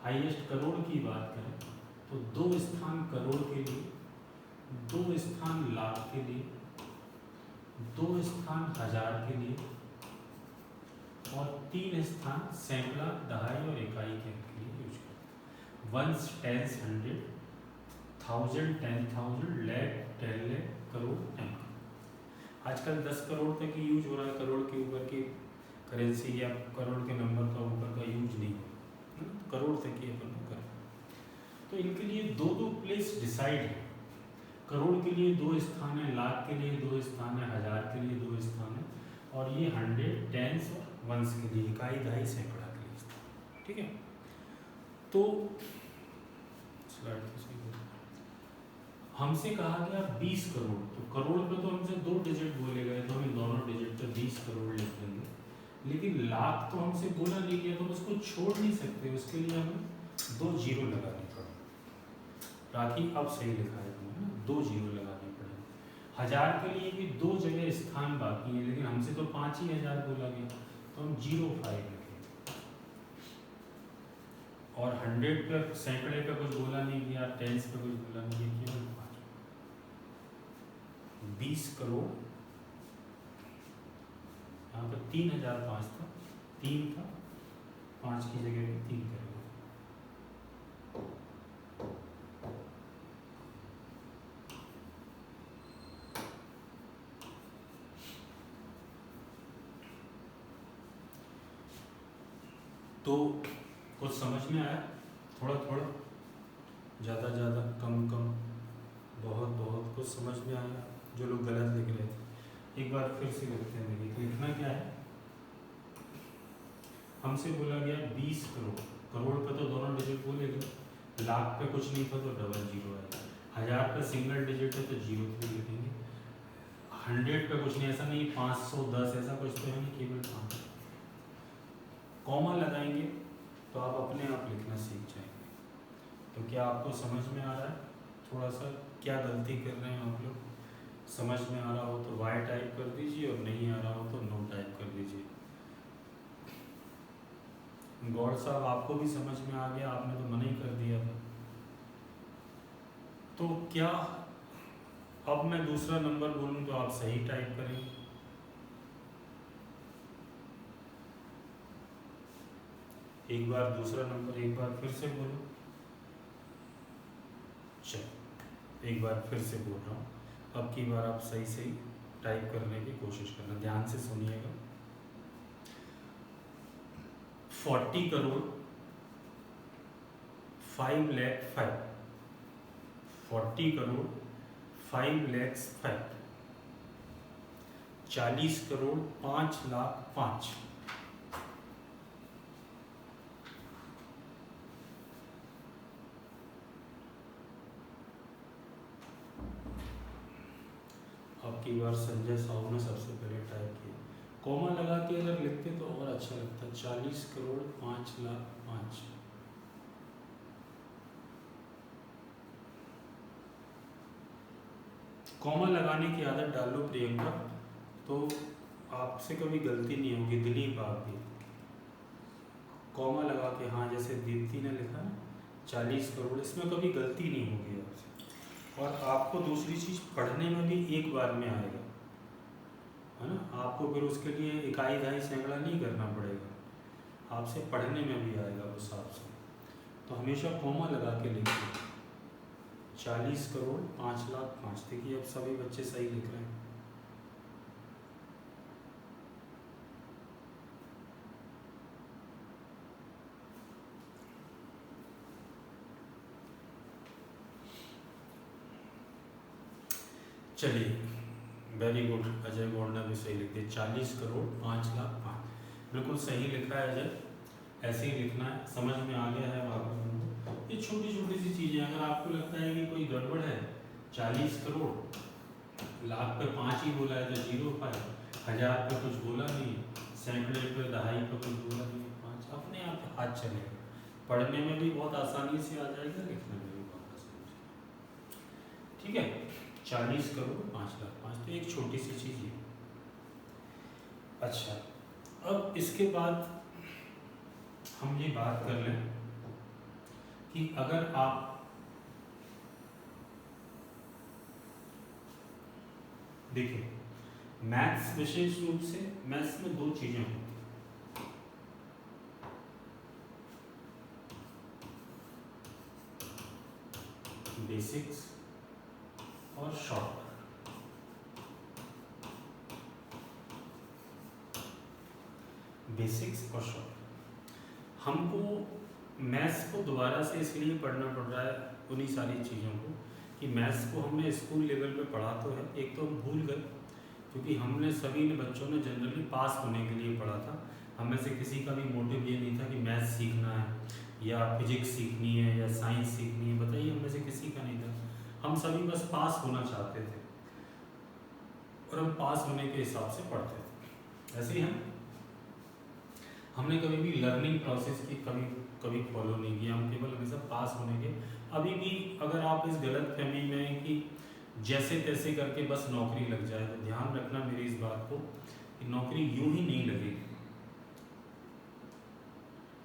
हाईएस्ट करोड़ की बात करें तो 2 स्थान करोड़ के लिए, 2 स्थान लाख के लिए, 2 स्थान हजार के लिए और 3 स्थान सैकड़ा, दहाई और इकाई के लिए यूज करते हैं। Ones, tens, 100, 1000, 10,000, lakh, 10 lakh, crore, 10 crore. आजकल 10 करोड़ तक ही यूज हो रहा है। करोड़ के ऊपर की करेंसी या करोड़ के नंबर का ऊपर का यूज नहीं है, करोड़ तक ही अपन को करें। तो इनके लिए 2-2 प्लेस डिसाइड है। करोड़ के लिए 2 स्थान है, लाख के लिए 2 स्थान है, हजार के लिए 2 स्थान है और ये 100, टेंस और वंस के लिए, इकाई, दहाई, सैकड़ा के लिए स्थान। ठीक है। तो हमसे कहा गया 20 करोड़, तो करोड़ पे तो हमसे 2 डिजिट बोले गए तो हम दोनों डिजिट पे 20 करोड़ लिख देंगे। लेकिन लाख तो हमसे बोला नहीं गया तो उसको छोड़ नहीं सकते, उसके लिए हमें 2 जीरो लगाने पड़ेंगे। राखी अब सही लिखा है तुमने, 2 जीरो लगाने पड़ेंगे। हजार के लिए भी 2 जगह स्थान बाकी है लेकिन हमसे तो 5 ही हजार बोला गया तो हम 05 लिखेंगे। और 100 पे सैकड़े पे कुछ बोला नहीं गया, टेंस पे कुछ बोला नहीं गया, केवल 5। 20 करोड़ यहाँ पर 3,005 था, 3 था, 5 की जगह पे 3 करेंगे। तो कुछ समझ में आया? थोड़ा थोड़ा, ज़्यादा ज़्यादा, कम कम, बहुत बहुत कुछ समझ में आया? जो लोग गलत लिख रहे थे एक बार फिर से लिखते हैं। देखिए लिखना क्या है। हमसे बोला गया 20 करोड़, करोड़ पे तो दोनों डिजिट बोले गए, लाख पे कुछ नहीं था तो डबल जीरो आएगा। 1000 का सिंगल डिजिट है तो 03 लिखेंगे। 100 पे कुछ नहीं, ऐसा नहीं 510 ऐसा कुछ तो है नहीं, केवल 5। कॉमा लगाएंगे तो आप अपने आप लिखना सीख जाएंगे। तो क्या आपको समझ में आ रहा है थोड़ा सा क्या गलती कर रहे हैं आप लोग? समझ में आ रहा हो तो वाई टाइप कर दीजिए, और नहीं आ रहा हो तो नो टाइप कर दीजिए। गौर साहब आपको भी समझ में आ गया, आपने तो मना ही कर दिया था। तो क्या अब मैं दूसरा नंबर बोलूं तो आप सही टाइप करेंगे? एक बार दूसरा नंबर एक बार फिर से बोलो। चलो एक बार फिर से बोल रहा हूँ, अब की बार आप सही सही टाइप करने की कोशिश करना, ध्यान से सुनिएगा। 40 करोड़ 5 लाख 5, 40 करोड़ 5 लाख 5, 40 करोड़ 5 लाख 5। अब की बार संजय साहू ने सबसे पहले टाइप किया, कॉमा लगा के अगर लिखते तो और अच्छा लगता। 40 करोड़ 5 लाख 5। कॉमा लगाने की आदत डालो प्रियंका, तो आपसे कभी गलती नहीं होगी। दिलीप आप भी कॉमा लगा के, हाँ जैसे दीप्ति ने लिखा ना 40 करोड़, इसमें कभी गलती नहीं होगी आपसे। और आपको दूसरी चीज़ पढ़ने में भी एक बार में आएगा, है ना, आपको फिर उसके लिए इकाई दहाई सैकड़ा नहीं करना पड़ेगा, आपसे पढ़ने में भी आएगा उस हिसाब से। तो हमेशा कॉमा लगा के लिखिए। 40 करोड़ 5 लाख 5। देखिए अब सभी बच्चे सही लिख रहे हैं। चलिए वेरी गुड, अजय गौड़ ने भी सही लिख दिया। 40 करोड़ 5 लाख 5 बिल्कुल सही लिखा है अजय, ऐसे ही लिखना है। समझ में आ गया है आप लोगों को? ये छोटी छोटी सी चीज़ें, अगर आपको लगता है कि कोई गड़बड़ है, 40 करोड़ लाख पे 5 ही बोला है तो 05, 1000 पे कुछ बोला नहीं, सैकड़े पे दहाई पे कुछ बोला नहीं, 5 अपने आप हाथ चलेगा। पढ़ने में भी बहुत आसानी से आ जाएगा, लिखने में भी बहुत आसानी से। ठीक है, 40 करोड़ 5 लाख 5, तो एक छोटी सी चीज़ है। अच्छा, अब इसके बाद हम ये बात कर लें कि अगर आप देखिए, मैथ्स विशेष रूप से मैथ्स में दो चीज़ें होती हैं, बेसिक्स और शॉर्ट। बेसिक्स और शॉर्ट हमको मैथ्स को दोबारा से इसलिए पढ़ना पड़ रहा है, उन्हीं सारी चीज़ों को, कि मैथ्स को हमने स्कूल लेवल पे पढ़ा तो है, एक तो हम भूल गए, क्योंकि हमने सभी ने बच्चों ने जनरली पास होने के लिए पढ़ा था। हम में से किसी का भी मोटिव ये नहीं था कि मैथ्स सीखना है या फिजिक्स सीखनी है या साइंस सीखनी है, बताइए, हम में से किसी का नहीं था। हम सभी बस पास होना चाहते थे और हम पास होने के हिसाब से पढ़ते थे। ऐसे ही हमने कभी भी लर्निंग प्रोसेस की कभी फॉलो नहीं किया, हम केवल हमेशा पास होने के। अभी भी अगर आप इस गलत फहमी में हैं कि जैसे तैसे करके बस नौकरी लग जाए, तो ध्यान रखना मेरी इस बात को कि नौकरी यूं ही नहीं लगेगी।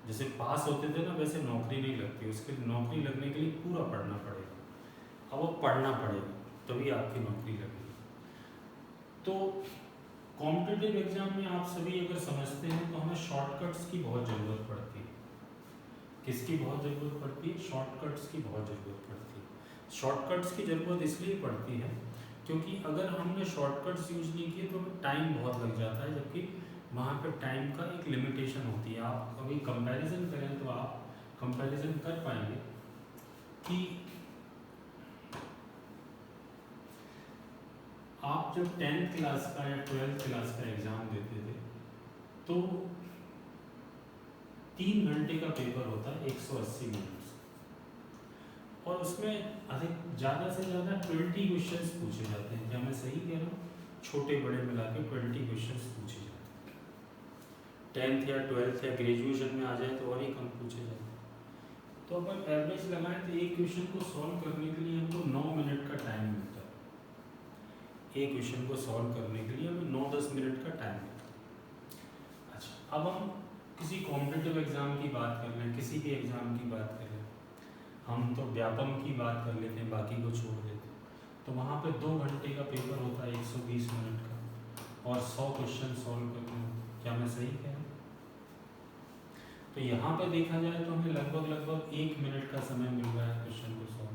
जैसे पास होते थे ना, वैसे नौकरी नहीं लगती, उसके लिए नौकरी लगने के लिए पूरा पढ़ना पड़ेगा। अब वो पढ़ना पड़ेगा तभी आपकी नौकरी लगेगी। तो कॉम्पिटिटिव एग्जाम में आप सभी अगर समझते हैं तो हमें शॉर्टकट्स की बहुत ज़रूरत पड़ती है। किसकी बहुत ज़रूरत पड़ती है? शॉर्टकट्स की बहुत ज़रूरत पड़ती है। शॉर्टकट्स की ज़रूरत इसलिए पड़ती है क्योंकि अगर हमने शॉर्टकट्स यूज नहीं किए तो टाइम बहुत लग जाता है, जबकि वहाँ पर टाइम का एक लिमिटेशन होती है। आप अभी कंपैरिजन करें तो आप कंपैरिजन कर पाएंगे कि आप जब 10th क्लास का या 12th क्लास का एग्ज़ाम देते थे तो 3 घंटे का पेपर होता है 180 मिनट्स। और उसमें अधिक ज़्यादा से ज़्यादा 20 क्वेश्चंस पूछे जाते हैं। क्या मैं सही कह रहा हूँ? छोटे बड़े मिला के 20 क्वेश्चंस पूछे जाते हैं। 10th या 12th या ग्रेजुएशन में आ जाए तो और ही कम पूछे जाते हैं। तो अपन एवरेज लगाएं तो एक क्वेश्चन को सॉल्व करने के लिए हमको 9 मिनट का टाइम मिलता है। एक क्वेश्चन को सॉल्व करने के लिए हमें 9-10 मिनट का टाइम मिलता है। अच्छा, अब हम किसी कॉम्पिटिटिव एग्जाम की बात कर लें, किसी भी एग्जाम की बात कर लें, हम तो व्यापम की बात कर लेते हैं, बाकी को छोड़ देते हैं। तो वहाँ पे 2 घंटे का पेपर होता है, 120 मिनट का, और 100 क्वेश्चन सॉल्व करने होते हैं। क्या मैं सही कह रहा हूँ? तो यहाँ पे देखा जाए तो हमें लगभग 1 मिनट का समय मिल रहा है क्वेश्चन को सॉल्व।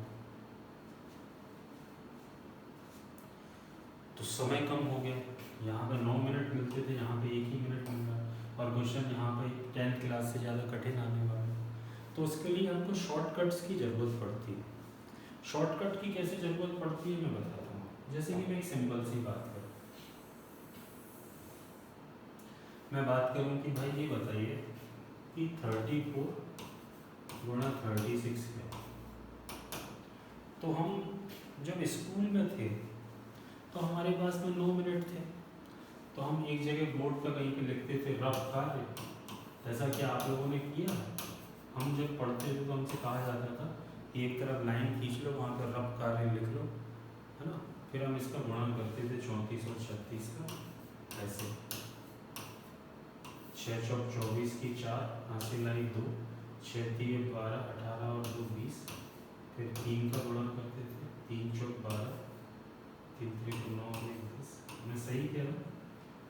तो समय कम हो गया। यहाँ पे 9 मिनट मिलते थे, यहाँ पे 1 ही मिनट मिल रहा है, और क्वेश्चन यहाँ पे 10th क्लास से ज़्यादा कठिन आने वाला है। तो उसके लिए हमको शॉर्टकट्स की ज़रूरत पड़ती है। शॉर्टकट की कैसे ज़रूरत पड़ती है मैं बताता हूँ। जैसे कि मैं एक सिंपल सी बात करूँ, मैं बात करूँ कि भाई ये बताइए कि 34 गुणा 36 है। तो हम जब स्कूल में थे तो हमारे पास में 9 मिनट थे, तो हम एक जगह बोर्ड पर कहीं पे लिखते थे रफ कार्य। ऐसा क्या आप लोगों ने किया? हम जब पढ़ते थे तो हमसे कहा जाता था कि एक तरफ लाइन खींच लो, वहाँ पर रफ कार्य लिख लो, है ना। फिर हम इसका गुणन करते थे 34 और 36 का, ऐसे 6 चौक 24 की 4, हासिल आई 2, 6 3 12, 18 और 2 20। फिर 3 का गुणन करते थे, 3 चौक 12, 3 3 9 और 1 10। मैं सही कह रहा हूँ?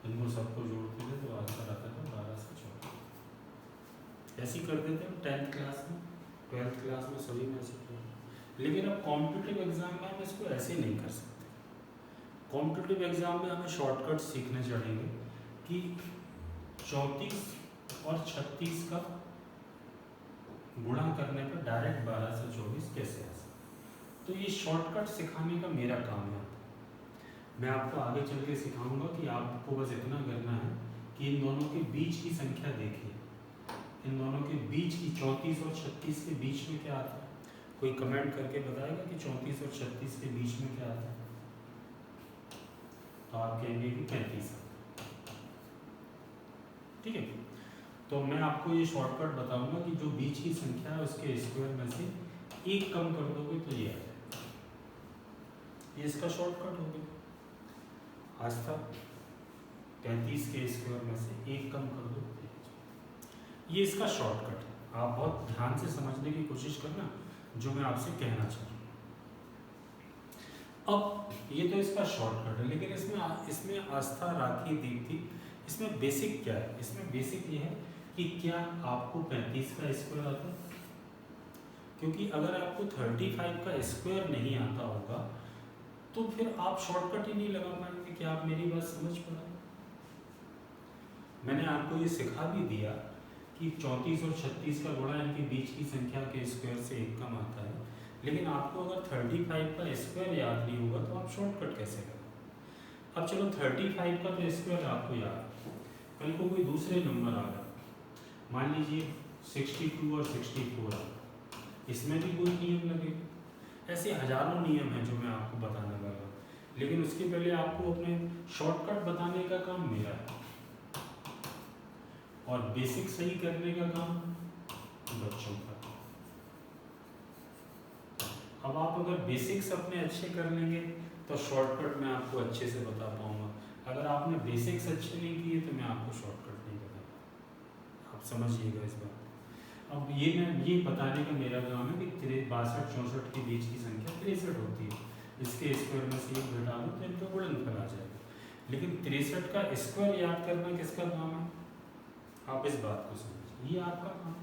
इनको सबको जोड़ते थे तो आंसर आता था 12 से 14। ऐसे ही करते थे 10th क्लास में, 12th क्लास में सभी में ऐसे करते। लेकिन अब कॉम्पिटिटिव एग्जाम में हम इसको ऐसे नहीं कर सकते। कॉम्पिटिटिव एग्जाम में हमें शॉर्टकट सीखने चढ़ेंगे कि 34 और 36 का गुणा करने पर डायरेक्ट 12 से 24 कैसे आ सकता। तो ये शॉर्टकट सिखाने का मेरा काम है। मैं आपको आगे चल के सिखाऊंगा कि आपको बस इतना करना है कि इन दोनों के बीच की संख्या देखिए, इन दोनों के बीच की 34 और 36 के बीच में क्या आता है। कोई कमेंट करके बताएगा कि 34 और 36 के बीच में क्या आता है? तो आप कहेंगे कि 35। ठीक है, तो मैं आपको ये शॉर्टकट बताऊंगा कि जो बीच की संख्या है उसके स्क्वायर में से एक कम कर दोगे तो ये आ जाएगा। ये इसका शॉर्टकट हो गया। आज तक 35 के स्क्वायर में से एक कम कर दो, ये इसका शॉर्टकट है। आप बहुत ध्यान से समझने की कोशिश करना जो मैं आपसे कहना चाह रहा हूँ। अब ये तो इसका शॉर्टकट है, लेकिन इसमें आस्था, राखी, दीप्ति, इसमें बेसिक क्या है? इसमें बेसिक ये है कि क्या आपको 35 का स्क्वायर आता है? क्योंकि अगर आपको 35 का स्क्वायर नहीं आता होगा तो फिर आप शॉर्टकट ही नहीं लगा पाएंगे। क्या आप मेरी बात समझ पा रहे? मैंने आपको ये सिखा भी दिया कि 34 और 36 का गुणा इनके बीच की संख्या के स्क्वायर से एक कम आता है, लेकिन आपको अगर 35 का स्क्वायर याद नहीं होगा तो आप शॉर्टकट कैसे करें? अब चलो 35 का तो स्क्वायर आपको याद, कल को कोई दूसरे नंबर आ गया, मान लीजिए 62 और 64 आ, इसमें भी कोई नियम लगे। ऐसे हजारों नियम हैं जो मैं आपको बताने वाला हूँ, लेकिन उसके पहले आपको अपने शॉर्टकट बताने का काम मेरा है और बेसिक सही करने का काम बच्चों का। अब आप अगर बेसिक्स अपने अच्छे कर लेंगे तो शॉर्टकट मैं आपको अच्छे से बता पाऊंगा। अगर आपने बेसिक्स अच्छे नहीं किए तो मैं आपको शॉर्टकट नहीं बता पाऊंगा। आप समझिएगा इस बात। अब ये बताने का मेरा काम है कि 62-64 के बीच की संख्या 63 होती है, इसके स्क्वायर में से एक घटा दो तो इनका गुणनफल आ जाएगा। लेकिन 63 का स्क्वायर याद करना किसका काम है? आप इस बात को समझिए, ये आपका काम।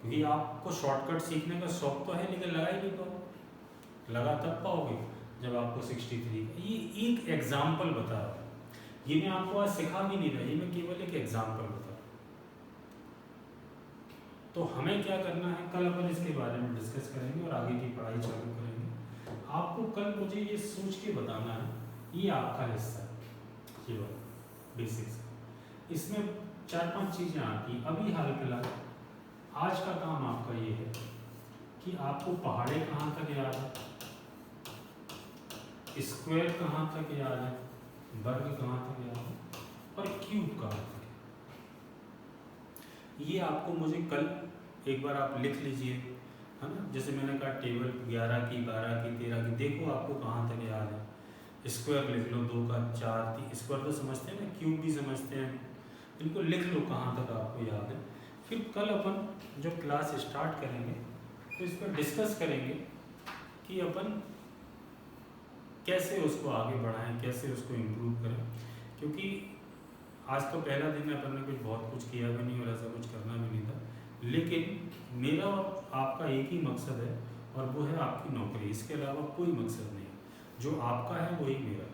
क्योंकि आपको शॉर्टकट सीखने का शौक तो है, लेकिन लगा ही नहीं पाओगे। लगा तब पाओगे जब आपको 63। ये एक एग्जाम्पल बता रहा हूँ, ये मैं आपको आज सिखा भी नहीं रहा, ये मैं केवल एक एग्जाम्पल बता रहा हूँ। तो हमें क्या करना है, कल अपन इसके बारे में डिस्कस करेंगे और आगे की पढ़ाई चालू करेंगे। आपको कल मुझे ये सोच के बताना है, ये आपका हिस्सा है, ये बेसिक्स। इसमें 4-5 चीज़ें आती हैं। अभी हाल फिलहाल आज का काम आपका ये है कि आपको पहाड़े कहाँ तक याद है, स्क्वायर कहाँ तक याद है, वर्ग कहाँ तक याद है और क्यूब कहाँ तक है। ये आपको मुझे कल एक बार आप लिख लीजिए, है ना। जैसे मैंने कहा टेबल 11 की, 12 की, 13 की, देखो आपको कहाँ तक याद है। स्क्वायर लिख लो, 2 का 4, स्क्वायर तो समझते हैं ना, क्यूब भी समझते हैं, इनको लिख लो कहाँ तक आपको याद है। फिर कल अपन जब क्लास स्टार्ट करेंगे तो इस पर डिस्कस करेंगे कि अपन कैसे उसको आगे बढ़ाएं, कैसे उसको इम्प्रूव करें, क्योंकि आज तो पहला दिन है, अपन ने कुछ बहुत कुछ किया भी नहीं और ऐसा कुछ करना भी नहीं था। लेकिन मेरा और आपका एक ही मकसद है और वो है आपकी नौकरी, इसके अलावा कोई मकसद नहीं। जो आपका है वही मेरा,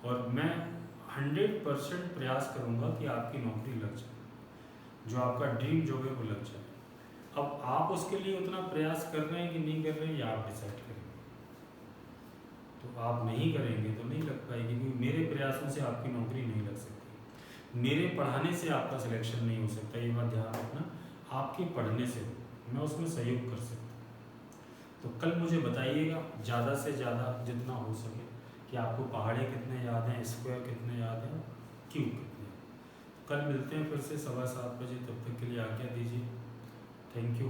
और मैं 100% प्रयास करूंगा कि आपकी नौकरी लग जाए, जो आपका ड्रीम जॉब है वो लग जाए। अब आप उसके लिए उतना प्रयास कर रहे हैं कि नहीं कर रहे हैं, ये आप डिसाइड करेंगे। तो आप नहीं करेंगे तो नहीं लग पाएगी, क्योंकि मेरे प्रयासों से आपकी नौकरी नहीं लग सकती, मेरे पढ़ाने से आपका सिलेक्शन नहीं हो सकता, ये बात ध्यान रखना। आपके पढ़ने से मैं उसमें सहयोग कर सकता हूँ। तो कल मुझे बताइएगा ज़्यादा से ज़्यादा जितना हो सके कि आपको पहाड़े कितने याद हैं, स्क्वायर कितने याद हैं, क्यूब कितने हैं। कल मिलते हैं फिर से 7:15 बजे, तब तक के लिए आज्ञा दीजिए। Thank you.